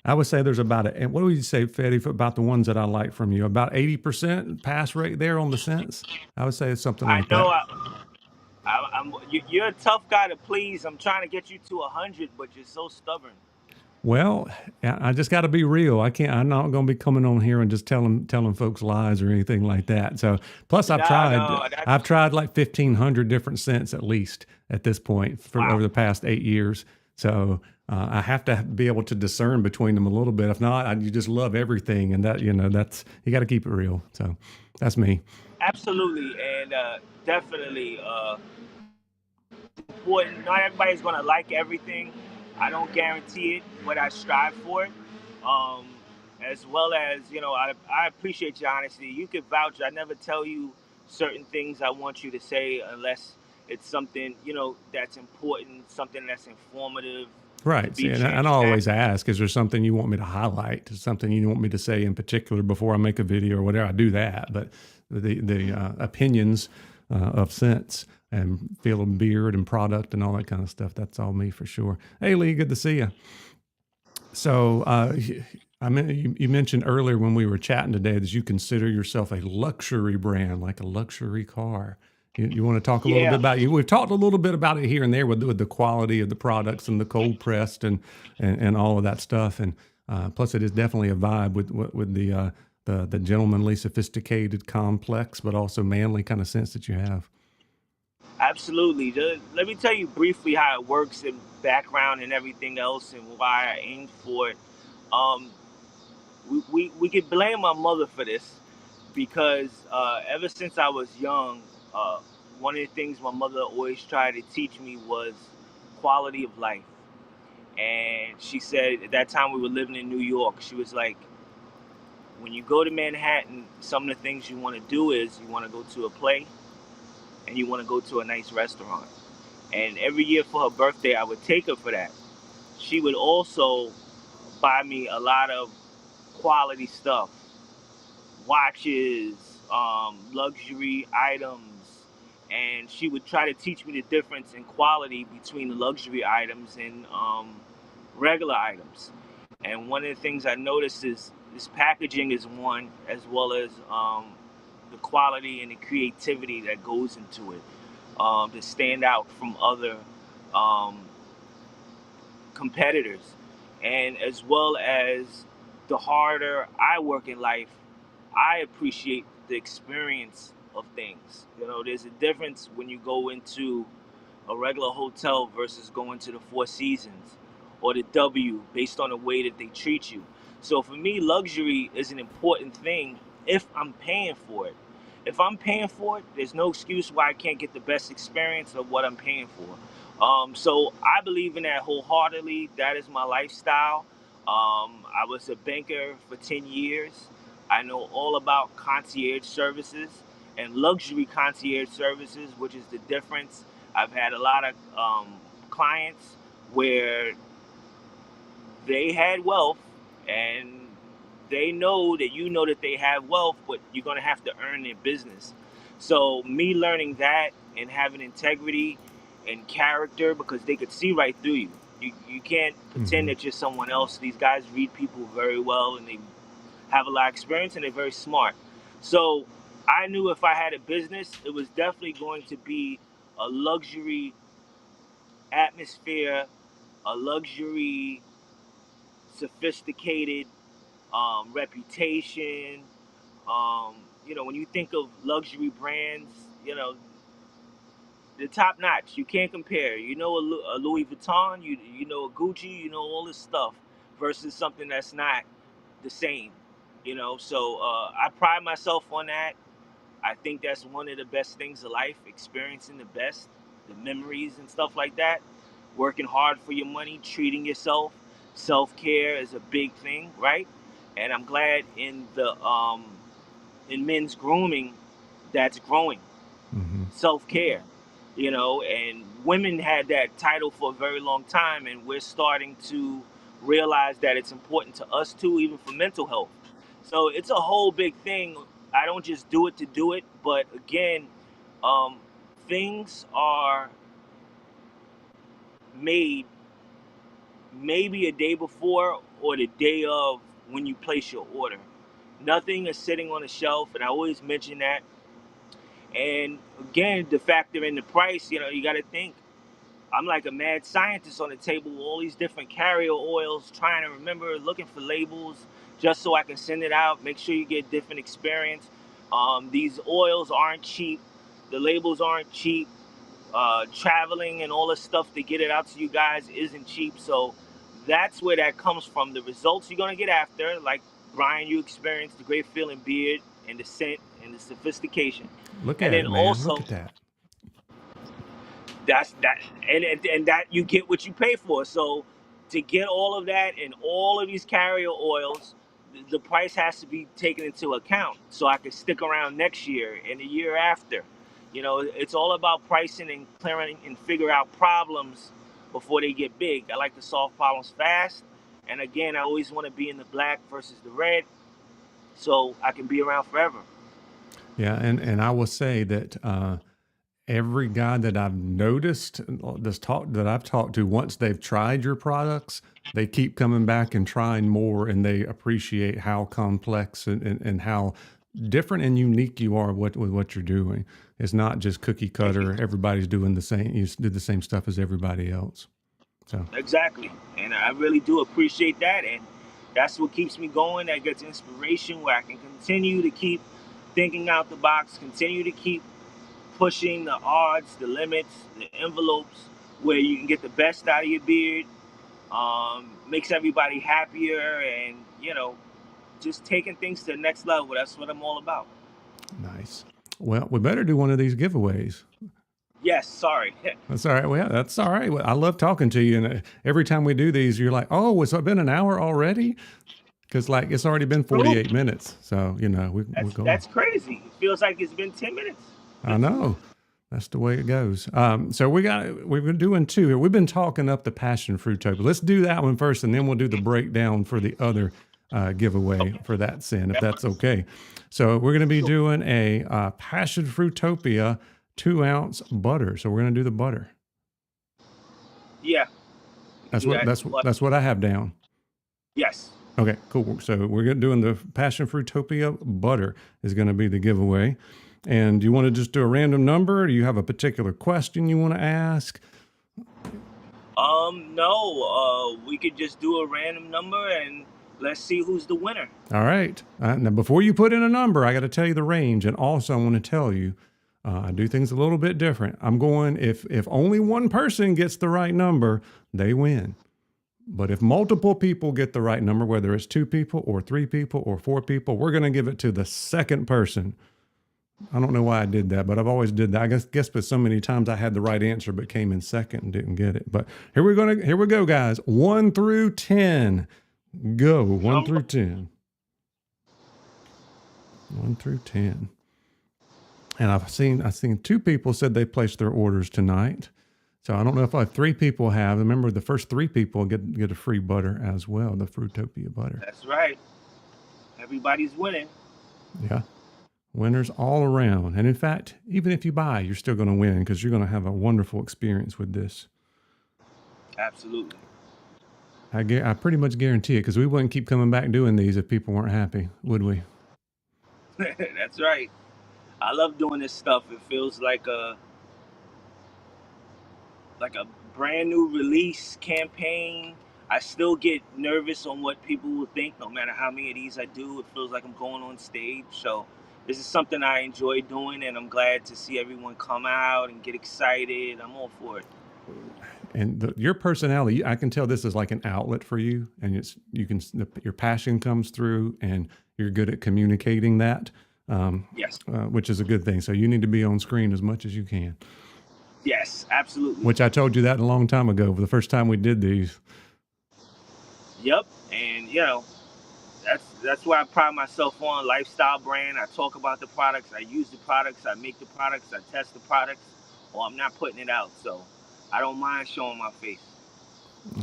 A: I would say there's about and what would you say, Fetti, about the ones that I like from you? About 80% pass rate there on the scents. I would say it's something
B: I
A: like
B: know
A: that.
B: you're a tough guy to please. I'm trying to get you to 100, but you're so stubborn.
A: Well, I just got to be real. I'm not going to be coming on here and just telling folks lies or anything like that. So, plus I've tried like 1,500 different scents at least at this point over the past 8 years. So I have to be able to discern between them a little bit. If not, you just love everything, and that's you got to keep it real. So that's me.
B: Absolutely, and definitely important. Not everybody's gonna like everything. I don't guarantee it, but I strive for it. Um, as well as, I appreciate your honesty. You can vouch. I never tell you certain things I want you to say unless it's something, that's important, something that's informative. To
A: Right. See,
B: be
A: and I
B: transparent.
A: always ask, is there something you want me to highlight? Is something you want me to say in particular before I make a video or whatever? I do that. But the opinions of scents and feel of beard and product and all that kind of stuff, that's all me for sure. Hey, Lee, good to see you. So you mentioned earlier when we were chatting today that you consider yourself a luxury brand, like a luxury car. You want to talk a little bit
B: Yeah,
A: about you? We've talked a little bit about it here and there with the quality of the products and the cold pressed and all of that stuff. And plus, it is definitely a vibe with the gentlemanly, sophisticated, complex, but also manly kind of sense that you have.
B: absolutely. Let me tell you briefly how it works and background and everything else and why I aimed for it. Um, we could blame my mother for this because ever since I was young, uh, one of the things my mother always tried to teach me was quality of life. And she said at that time we were living in New York, she was like, when you go to Manhattan, some of the things you want to do is you want to go to a play and you want to go to a nice restaurant. And every year for her birthday, I would take her for that. She would also buy me a lot of quality stuff, watches, luxury items, and she would try to teach me the difference in quality between the luxury items and regular items. And one of the things I noticed is this packaging is one, as well as the quality and the creativity that goes into it to stand out from other um, competitors, and as well as the harder I work in life, I appreciate the experience of things. You know, there's a difference when you go into a regular hotel versus going to the Four Seasons or the W based on the way that they treat you. So for me, luxury is an important thing if I'm paying for it. If I'm paying for it, there's no excuse why I can't get the best experience of what I'm paying for. So I believe in that wholeheartedly. That is my lifestyle. I was a banker for 10 years. I know all about concierge services and luxury concierge services, which is the difference. I've had a lot of clients where they had wealth, and they know that you know that they have wealth, but you're going to have to earn their business. So me learning that and having integrity and character, because they could see right through you. You can't pretend
A: Hmm.
B: that you're someone else. These guys read people very well, and they have a lot of experience, and they're very smart. So I knew if I had a business, it was definitely going to be a luxury atmosphere, a luxury, sophisticated reputation. When you think of luxury brands, the top notch. You can't compare. You know a Louis Vuitton, you know a Gucci, you know all this stuff, versus something that's not the same. So I pride myself on that. I think that's one of the best things of life, experiencing the best, the memories and stuff like that. Working hard for your money, treating yourself. Self-care is a big thing, right? And I'm glad in men's grooming that's growing.
A: Hmm.
B: Self-care, and women had that title for a very long time, and we're starting to realize that it's important to us too, even for mental health. So it's a whole big thing. I don't just do it to do it, but again, um, things are made maybe a day before or the day of when you place your order. Nothing is sitting on a shelf, and I always mention that. And again, to factor in the price, you got to think. I'm like a mad scientist on the table with all these different carrier oils, trying to remember, looking for labels, just so I can send it out. Make sure you get different experience. These oils aren't cheap. The labels aren't cheap. Traveling and all this stuff to get it out to you guys isn't cheap. So that's where that comes from. The results you're gonna get after, like Brian, you experienced the great feeling beard and the scent and the sophistication,
A: Look
B: and
A: at
B: then
A: it, man. Look
B: also
A: at that.
B: that's that, and that you get what you pay for. So to get all of that and all of these carrier oils, the price has to be taken into account so I can stick around next year and the year after. It's all about pricing and clearing and figure out problems before they get big. I like to solve problems fast, and again, I always want to be in the black versus the red, so I can be around forever.
A: Yeah, and I will say that every guy that I've noticed that I've talked to, once they've tried your products, they keep coming back and trying more, and they appreciate how complex and how different and unique you are with what you're doing. It's not just cookie
B: Thank you.
A: cutter. Everybody's doing the same. You do the same stuff as everybody else. So
B: Exactly. And I really do appreciate that. And that's what keeps me going. That gets inspiration where I can continue to keep thinking out the box, continue to keep pushing the odds, the limits, the envelopes, where you can get the best out of your beard, makes everybody happier, and, just taking things to the next level. That's what I'm all about.
A: nice. Well, we better do one of these giveaways.
B: Yes, sorry.
A: That's all right. Well, that's all right. Well, I love talking to you. And every time we do these, you're like, oh, it's been an hour already? Because like it's already been
B: True.
A: 48 minutes. So, we're going.
B: That's crazy. It feels like it's been 10 minutes.
A: I know. That's the way it goes. So we've been doing two here. We've been talking up the passion fruitopia. Let's do that one first, and then we'll do the breakdown for the other giveaway
B: Okay.
A: for that sin, if
B: That
A: that's
B: works.
A: okay. So we're going to be
B: Sure.
A: doing a passion fruitopia 2-ounce butter. So we're going to do the butter.
B: Yeah.
A: That's
B: Do
A: what
B: that. But
A: that's what I have down.
B: yes.
A: Okay, cool. So we're doing the Passion Fruitopia butter is going to be the giveaway. And you want to just do a random number? Or do you have a particular question you want to ask?
B: No. We could just do a random number and let's see who's the winner.
A: All right. Now, before you put in a number, I got to tell you the range. And also, I want to tell you, I do things a little bit different. I'm going, if only one person gets the right number, they win. But if multiple people get the right number, whether it's 2 people or 3 people or 4 people, we're going to give it to the second person. I don't know why I did that, but I've always did that. I guess but so many times I had the right answer, but came in second and didn't get it. But here we go, guys. 1 through 10. Go. 1 through 10. 1 through 10. And I've seen 2 people said they placed their orders tonight. So I don't know if 3 people have. Remember, the first 3 people get a free butter as well, the Frutopia butter.
B: That's right. Everybody's winning.
A: Yeah. Winners all around. And in fact, even if you buy, you're still going to win because you're going to have a wonderful experience with this.
B: Absolutely.
A: I pretty much guarantee it because we wouldn't keep coming back doing these if people weren't happy, would we?
B: That's right. I love doing this stuff. It feels like a brand new release campaign. I still get nervous on what people will think, no matter how many of these I do. It feels like I'm going on stage. So this is something I enjoy doing, and I'm glad to see everyone come out and get excited. I'm all for it.
A: And your personality, I can tell this is like an outlet for you, and your passion comes through, and you're good at communicating that.
B: Yes.
A: Which is a good thing. So you need to be on screen as much as you can.
B: Yes, absolutely.
A: Which I told you that a long time ago, for the first time we did these.
B: Yep, and that's why I pride myself on lifestyle brand. I talk about the products, I use the products, I make the products, I test the products, or I'm not putting it out. So I don't mind showing my face.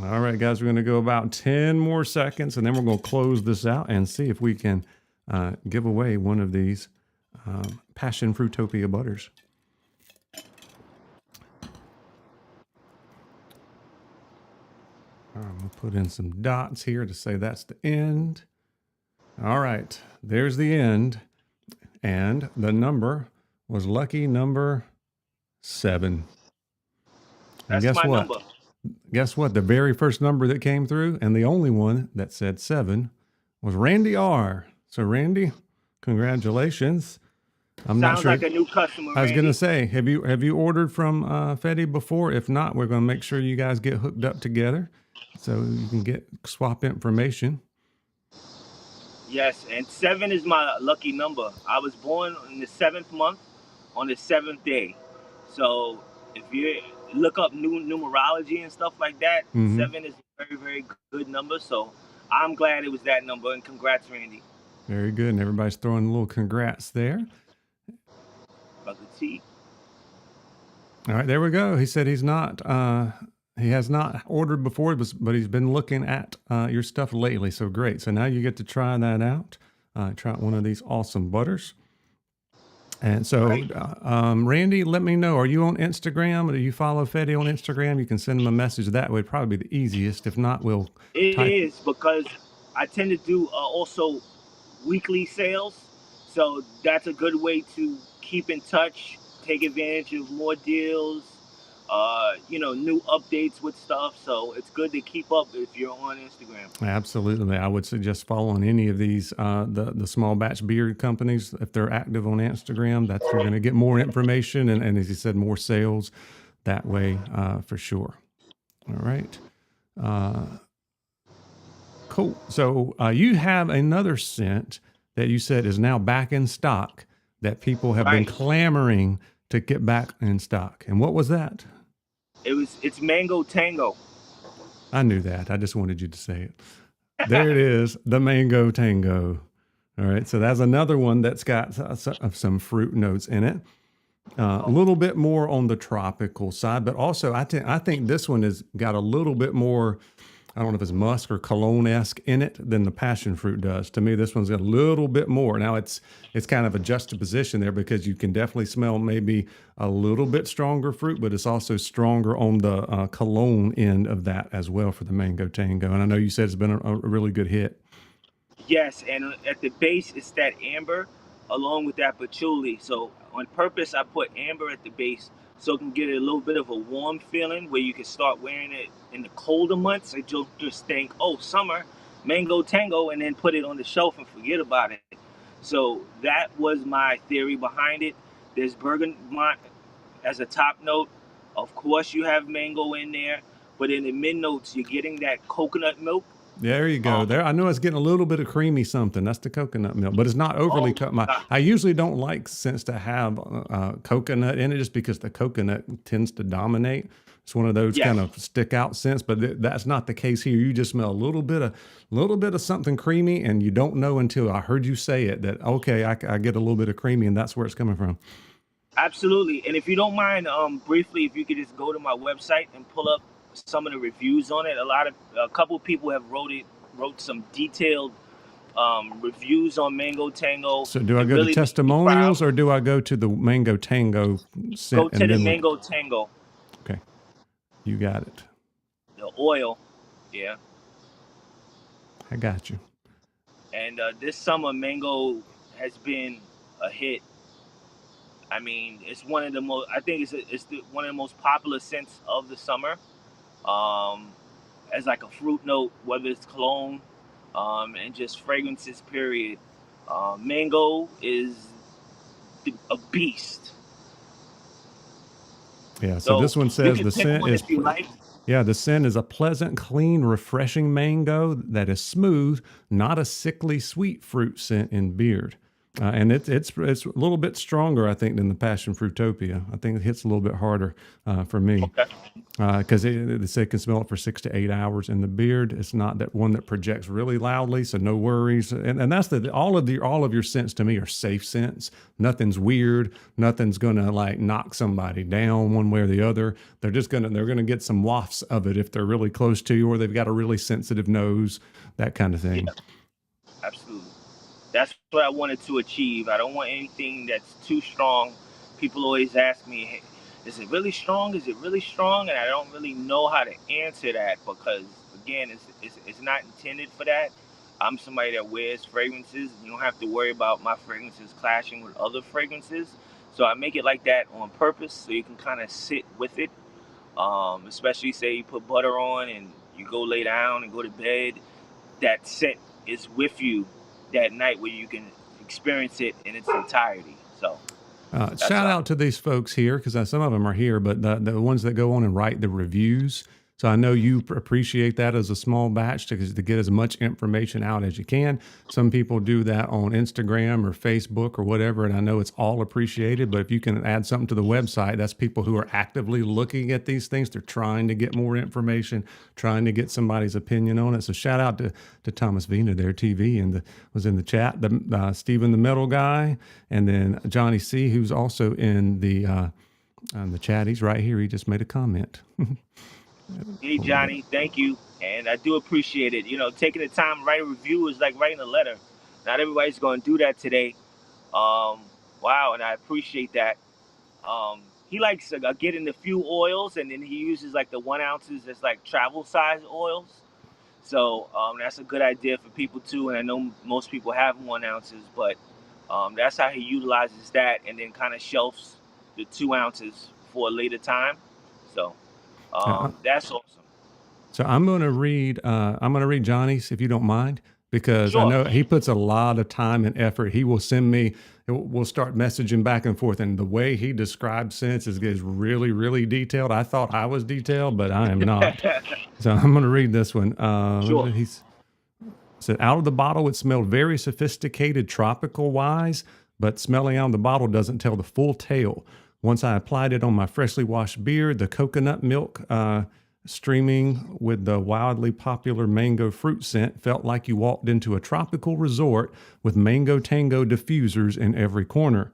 A: All right, guys, we're going to go about 10 more seconds, and then we're going to close this out and see if we can give away one of these Passion Fruitopia butters. I'm going to put in some dots here to say that's the end. All right, there's the end. And the number was lucky number 7. And
B: That's
A: guess
B: my
A: what?
B: number.
A: Guess what? The very first number that came through, and the only one that said 7, was Randy R. So Randy, congratulations. I'm not sure.
B: Sounds like a new customer.
A: I was
B: Randy.
A: going to say, have you ordered from Fetti before? If not, we're going to make sure you guys get hooked up together so you can swap information.
B: Yes, and 7 is my lucky number. I was born in the 7th month on the 7th day. So if you look up numerology and stuff like that, 7 is a very, very good number. So I'm glad it was that number, and congrats, Randy.
A: Very good, and everybody's throwing a little congrats there.
B: Brother T.
A: All right, there we go. He said he has not ordered before, but he's been looking at your stuff lately. So great. So now you get to try that out. Try out one of these awesome butters. And so, Randy, let me know. Are you on Instagram? Or do you follow Fetti on Instagram? You can send him a message that way. Probably be the easiest. If not, we'll
B: It is because I tend to do also weekly sales. So that's a good way to keep in touch, take advantage of more deals, new updates with stuff. So it's good to keep up if you're on Instagram.
A: Absolutely. I would suggest following any of these, the small batch beer companies. If they're active on Instagram, you're going to get more information. And as you said, more sales that way for sure. All right. Cool. So you have another scent that you said is now back in stock that people have been clamoring to get back in stock. And what was that?
B: It's Mango Tango.
A: I knew that. I just wanted you to say it. There it is, the Mango Tango. All right, so that's another one that's got some fruit notes in it. A little bit more on the tropical side, but also I think this one has got a little bit more I don't know if it's musk or cologne-esque in it than the passion fruit does. To me, this one's got a little bit more. Now it's kind of a juxtaposition there because you can definitely smell maybe a little bit stronger fruit, but it's also stronger on the cologne end of that as well for the mango tango. And I know you said it's been a really good hit.
B: Yes, and at the base it's that amber along with that patchouli. So on purpose, I put amber at the base so it can get a little bit of a warm feeling where you can start wearing it in the colder months. And you'll just think, oh, summer, mango tango, and then put it on the shelf and forget about it. So that was my theory behind it. There's bergamot as a top note. Of course, you have mango in there, but in the mid notes, you're getting that coconut milk.
A: There you go. There, I know it's getting a little bit of creamy something. That's the coconut milk, but it's not overly
B: Oh,
A: cut. I usually don't like scents to have coconut in it, just because the coconut tends to dominate. It's one of those
B: yes,
A: kind of stick out scents, but that's not the case here. You just smell a little bit of something creamy, and you don't know until I heard you say it that okay, I get a little bit of creamy, and that's where it's coming from.
B: absolutely. And if you don't mind, briefly, if you could just go to my website and pull up some of the reviews on it. A couple of people have wrote some detailed reviews on Mango Tango.
A: So do I
B: It
A: go to
B: really made me proud.
A: testimonials or do I go to the mango tango scent
B: Go to
A: and
B: the
A: then look?
B: Mango Tango,
A: Okay, you got it.
B: the oil, yeah.
A: I got you.
B: And this summer, mango has been a hit. I mean, it's one of the most. I think one of the most popular scents of the summer. Um, as like a fruit note, whether it's cologne, and just fragrances. Period. Mango is a beast.
A: Yeah. So
B: So
A: this one
B: you
A: says
B: can
A: the
B: pick
A: scent
B: one
A: is.
B: if you like.
A: Yeah, the scent is a pleasant, clean, refreshing mango that is smooth, not a sickly sweet fruit scent in beard. And it's a little bit stronger, I think, than the Passion Fruitopia. I think it hits a little bit harder for me
B: Okay.
A: because they say it can smell it for 6 to 8 hours. In the beard, it's not that one that projects really loudly, so no worries. And that's all of your scents to me are safe scents. Nothing's weird. Nothing's gonna like knock somebody down one way or the other. They're gonna get some wafts of it if they're really close to you or they've got a really sensitive nose, that kind of thing.
B: Yeah, absolutely. That's what I wanted to achieve. I don't want anything that's too strong. People always ask me, hey, is it really strong? Is it really strong? And I don't really know how to answer that because, again, it's not intended for that. I'm somebody that wears fragrances. You don't have to worry about my fragrances clashing with other fragrances. So I make it like that on purpose so you can kind of sit with it. Especially say you put butter on and you go lay down and go to bed, that scent is with you that night where you can experience it in its entirety. So that's
A: Shout out to these folks here because some of them are here, but the ones that go on and write the reviews. So I know you appreciate that as a small batch to get as much information out as you can. Some people do that on Instagram or Facebook or whatever, and I know it's all appreciated. But if you can add something to the website, that's people who are actively looking at these things. They're trying to get more information, trying to get somebody's opinion on it. So shout out to Thomas Vina there, TV, and was in the chat. Stephen, the metal guy, and then Johnny C, who's also in the chat. He's right here. He just made a comment.
B: Hey, Johnny, thank you. And I do appreciate it. You know, taking the time to write a review is like writing a letter. Not everybody's going to do that today. Wow, and I appreciate that. He likes getting a few oils, and then he uses like the 1 ounces as like travel size oils. So that's a good idea for people too. And I know most people have 1 ounces, but that's how he utilizes that, and then kind of shelves the 2 ounces for a later time. So
A: Uh,
B: that's awesome.
A: So I'm going to read. I'm going to read Johnny's if you don't mind, because I
B: Sure.
A: know he puts a lot of time and effort. He will send me. We'll start messaging back and forth, and the way he describes scents is really, really detailed. I thought I was detailed, but I am not. So I'm going to read this one.
B: Sure.
A: He's said, out of the bottle, it smelled very sophisticated, tropical wise, but smelling out of the bottle doesn't tell the full tale. Once I applied it on my freshly washed beard, the coconut milk streaming with the wildly popular mango fruit scent felt like you walked into a tropical resort with mango tango diffusers in every corner.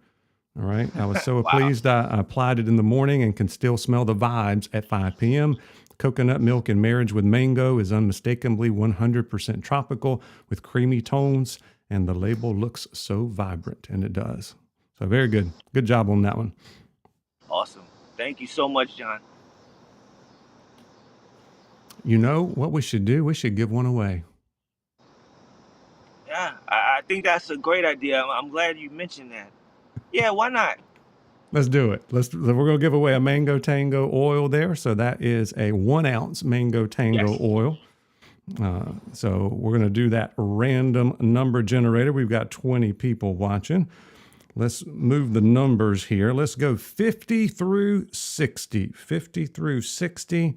A: All right. I was so
B: Wow.
A: pleased I applied it in the morning and can still smell the vibes at 5 p.m. coconut milk in marriage with mango is unmistakably 100% tropical with creamy tones, and the label looks so vibrant, and it does. So very good. Good job on that one.
B: Awesome. Thank you so much, John.
A: You know what we should do? We should give one away.
B: Yeah, I think that's a great idea. I'm glad you mentioned that. Yeah, why not?
A: Let's do it. We're going to give away a Mango Tango oil there. So that is a 1 ounce Mango Tango oil. So we're going to do that random number generator. We've got 20 people watching. Let's move the numbers here. Let's go 50 through 60. 50 through 60.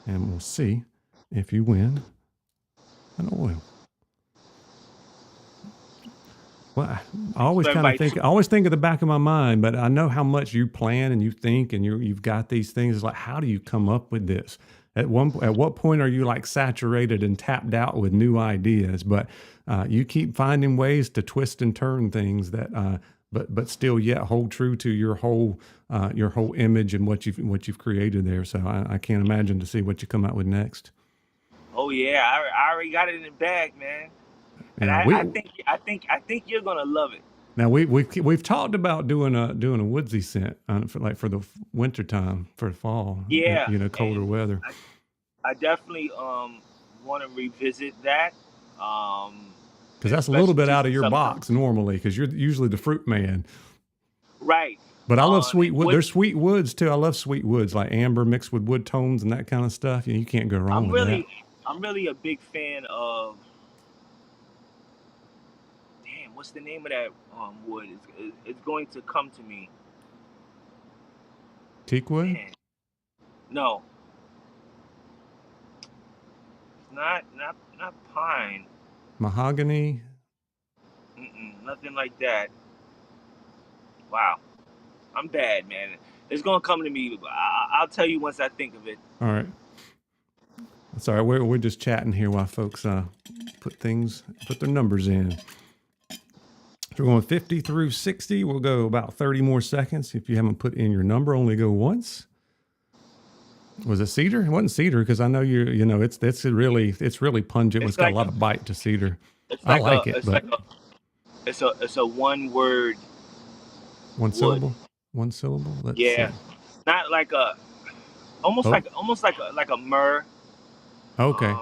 A: And we'll see if you win an oil. Well, I always think of the back of my mind, but I know how much you plan and you think and you've got these things. It's like, how do you come up with this? At what point are you like saturated and tapped out with new ideas? But you keep finding ways to twist and turn things that, but still yet hold true to your whole image and what you've created there. So I can't imagine to see what you come out with next.
B: Oh yeah, I already got it in the bag, man. And I think you're gonna love it.
A: Now we've talked about doing a woodsy scent for the winter time, for the fall.
B: Yeah,
A: colder weather.
B: I definitely want to revisit that.
A: Because that's a little bit out of your box normally, because you're usually the fruit man.
B: Right.
A: But I love sweet wood. There's sweet woods too. I love sweet woods, like amber mixed with wood tones and that kind of stuff. You can't go wrong with that.
B: I'm really a big fan of. What's the name of that wood? It's going to come to me.
A: Teak wood?
B: Man. No. It's not pine.
A: Mahogany?
B: Nothing like that. Wow. I'm bad, man. It's going to come to me. I'll tell you once I think of it.
A: All right. Sorry, we're just chatting here while folks put their numbers in. So we're going 50 through 60. We'll go about 30 more seconds. If you haven't put in your number, only go once. Was it cedar? It wasn't cedar, because I know it's really pungent. It's got a lot of bite to cedar. I like it, but
B: it's a one word.
A: One syllable. One syllable. Let's see.
B: Not like almost like a myrrh.
A: Okay.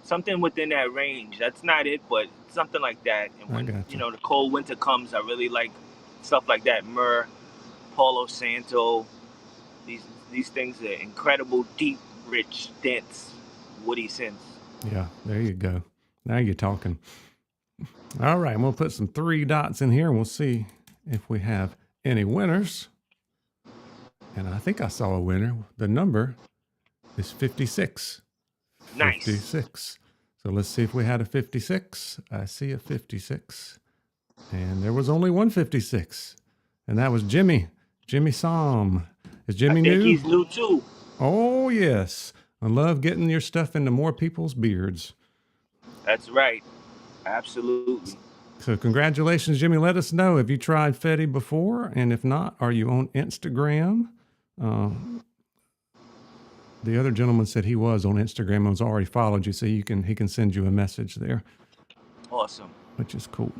B: Something within that range. That's not it, but something like that. And when the cold winter comes, I really like stuff like that. Myrrh, Palo Santo. These things are incredible, deep, rich, dense, woody scents.
A: Yeah, there you go. Now you're talking. All right, I'm gonna put some 3 dots in here, and we'll see if we have any winners. And I think I saw a winner. The number is 56.
B: Nice.
A: 56. So let's see if we had a 56. I see a 56. And there was only one 56. And that was Jimmy. Jimmy Som. Is Jimmy new?
B: I think he's new too.
A: Oh, yes. I love getting your stuff into more people's beards.
B: That's right. Absolutely.
A: So congratulations, Jimmy. Let us know. Have you tried Fetti before? And if not, are you on Instagram? The other gentleman said he was on Instagram and was already followed you, so he can send you a message there.
B: Awesome.
A: Which is cool.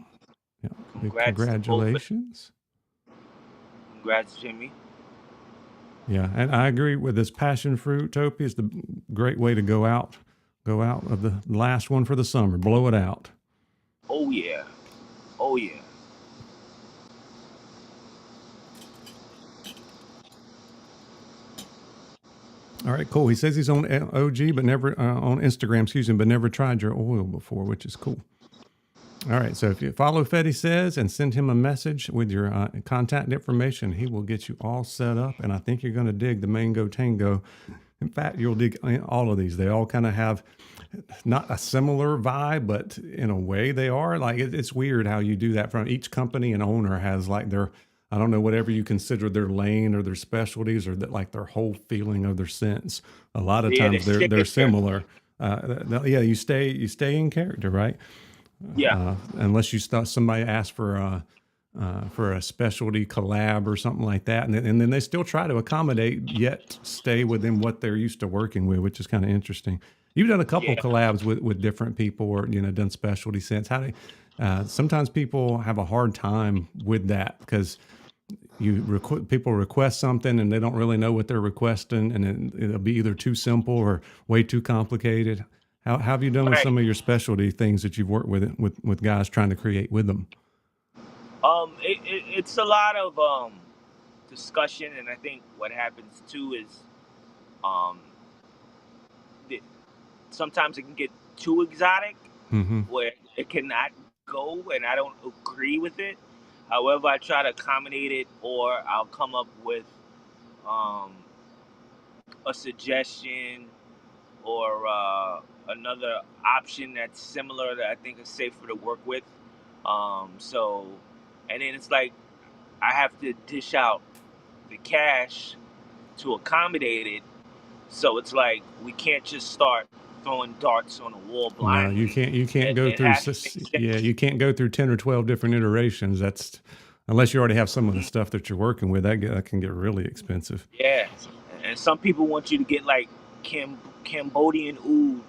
A: Yeah. Congratulations.
B: Congrats, Jimmy.
A: Yeah, and I agree with this. Passion Fruitopia is the great way to go out of the last one for the summer. Blow it out.
B: Oh yeah. Oh yeah.
A: All right, cool. He says he's on OG, but never on Instagram, but never tried your oil before, which is cool. All right, so if you follow Fetti Says and send him a message with your contact information, he will get you all set up, and I think you're going to dig the Mango Tango. In fact, you'll dig all of these. They all kind of have not a similar vibe, but in a way they are. Like it's weird how you do that. From each company and owner has like their, I don't know, whatever you consider their lane or their specialties or that like their whole feeling of their scents. A lot of times they're similar. You stay in character, right?
B: Yeah.
A: Unless somebody asks for for a specialty collab or something like that, and then they still try to accommodate yet stay within what they're used to working with, which is kind of interesting. You've done a couple
B: Yeah.
A: collabs with different people, or done specialty scents. How do sometimes people have a hard time with that because people request something and they don't really know what they're requesting, and it'll be either too simple or way too complicated. How have you done with
B: Right.
A: some of your specialty things that you've worked with guys trying to create with them?
B: It's a lot of discussion, and I think what happens too is um, that sometimes it can get too exotic,
A: Mm-hmm.
B: where it cannot go, and I don't agree with it. However, I try to accommodate it, or I'll come up with um, a suggestion or another option that's similar that I think is safer to work with. So, and then it's like I have to dish out the cash to accommodate it. So it's like we can't just start throwing darts on the wall
A: No, you
B: blindly.
A: can't. You can't go
B: It
A: through.
B: has to make
A: Yeah,
B: sense.
A: you can't go through 10 or 12 different iterations. That's unless you already have some of the stuff that you're working with. That can get really expensive.
B: Yeah, and some people want you to get like Cambodian oud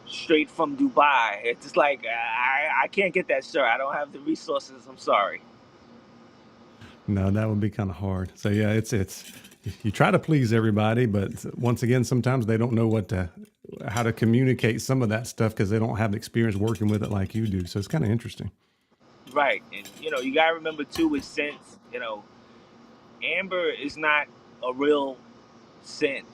B: straight from Dubai. It's just like I can't get that, sir. I don't have the resources. I'm sorry.
A: No, that would be kind of hard. So yeah, it's you try to please everybody, but once again, sometimes they don't know how to communicate some of that stuff because they don't have the experience working with it like you do. So it's kind of interesting.
B: Right, and you gotta remember too with scents. Amber is not a real scent.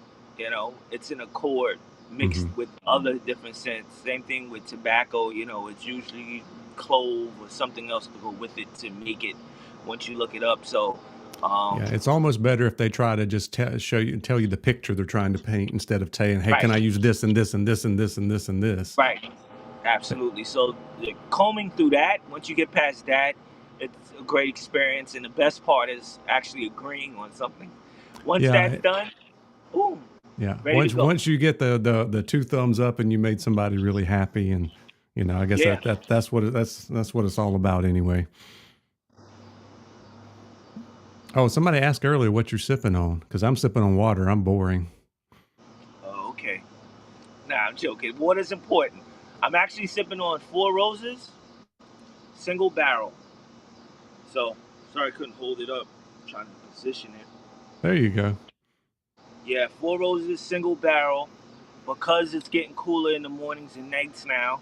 B: It's an accord mixed
A: Hmm.
B: with other different scents. Same thing with tobacco. It's usually clove or something else to go with it to make it. Once you look it up, so
A: Yeah,
B: um,
A: it's almost better if they try to just tell you the picture they're trying to paint instead of saying, "Hey, can
B: right,
A: I use this and this and this and this and this and this?"
B: right, absolutely. So combing through that, once you get past that, it's a great experience, and the best part is actually agreeing on something. Once that's
A: Yeah,
B: done, boom,
A: yeah.
B: ready to go.
A: Once you get the two thumbs up and you made somebody really happy, and I guess
B: Yeah.
A: that's what it's all about anyway. Oh, somebody asked earlier what you're sipping on because I'm sipping on water. I'm boring.
B: Oh, okay. Nah, I'm joking. Water's important. I'm actually sipping on Four Roses, single barrel. So, sorry I couldn't hold it up. I'm trying to position it.
A: There you go.
B: Yeah, Four Roses, single barrel. Because it's getting cooler in the mornings and nights now,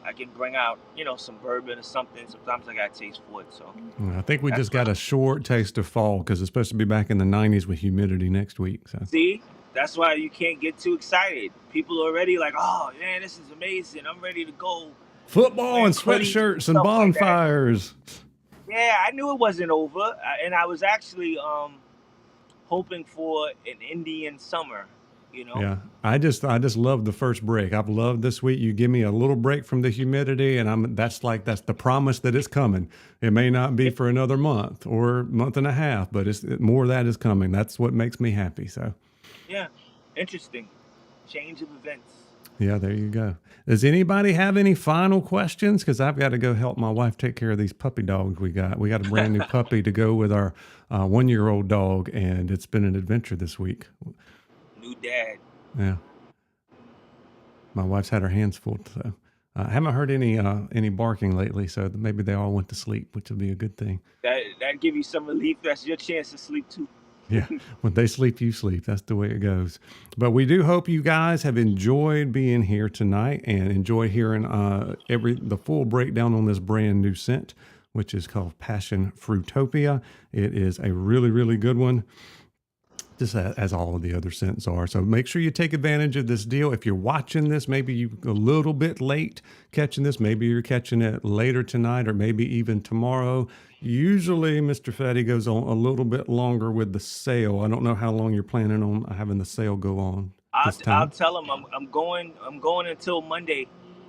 B: I can bring out, some bourbon or something. Sometimes I got taste for it. So,
A: I think we
B: that's
A: just
B: what
A: got a short taste of fall because it's supposed to be back in the 90s with humidity next week. So
B: See, that's why you can't get too excited. People are already like, oh, man, this is amazing. I'm ready to go
A: football and
B: wearing hoodies and
A: sweatshirts and
B: stuff like that.
A: bonfires.
B: Yeah, I knew it wasn't over, and I was actually hoping for an Indian summer. You know.
A: Yeah, I just love the first break. I've loved this week. You give me a little break from the humidity, and that's the promise that it's coming. It may not be
B: Yeah,
A: for another month or month and a half, but more of that is coming. That's what makes me happy. So
B: yeah. Interesting. Change of events.
A: yeah, there you go. Does anybody have any final questions? Because I've got to go help my wife take care of these puppy dogs we got. We got a brand new puppy to go with our 1-year-old dog, and it's been an adventure this week.
B: New dad.
A: Yeah. My wife's had her hands full, so I haven't heard any barking lately. So maybe they all went to sleep, which will be a good thing.
B: That give you some relief. That's your chance to sleep too.
A: Yeah, when they sleep, you sleep. That's the way it goes. But we do hope you guys have enjoyed being here tonight and enjoy hearing the full breakdown on this brand new scent, which is called Passion Fruitopia. It is a really, really good one, just as all of the other scents are. So make sure you take advantage of this deal. If you're watching this, maybe you a little bit late catching this, maybe you're catching it later tonight or maybe even tomorrow. Usually Mr. Fetti goes on a little bit longer with the sale. I don't know how long you're planning on having the sale go on
B: I'll
A: this
B: I'll
A: time.
B: tell them I'm going until Monday,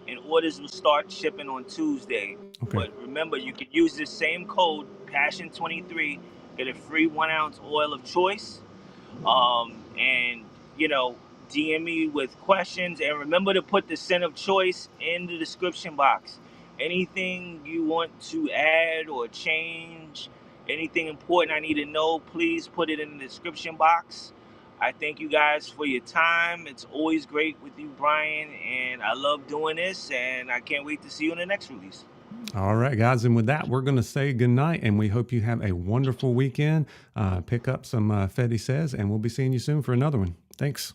B: and orders will start shipping on Tuesday.
A: Okay.
B: But remember, you can use this same code Passion23, get a free 1 ounce oil of choice. And DM me with questions, and remember to put the scent of choice in the description box. Anything you want to add or change, anything important I need to know, please put it in the description box. I thank you guys for your time. It's always great with you, Brian, and I love doing this, and I can't wait to see you in the next release.
A: All right, guys. And with that, we're going to say goodnight, and we hope you have a wonderful weekend. Pick up some Fetti Says, and we'll be seeing you soon for another one. Thanks.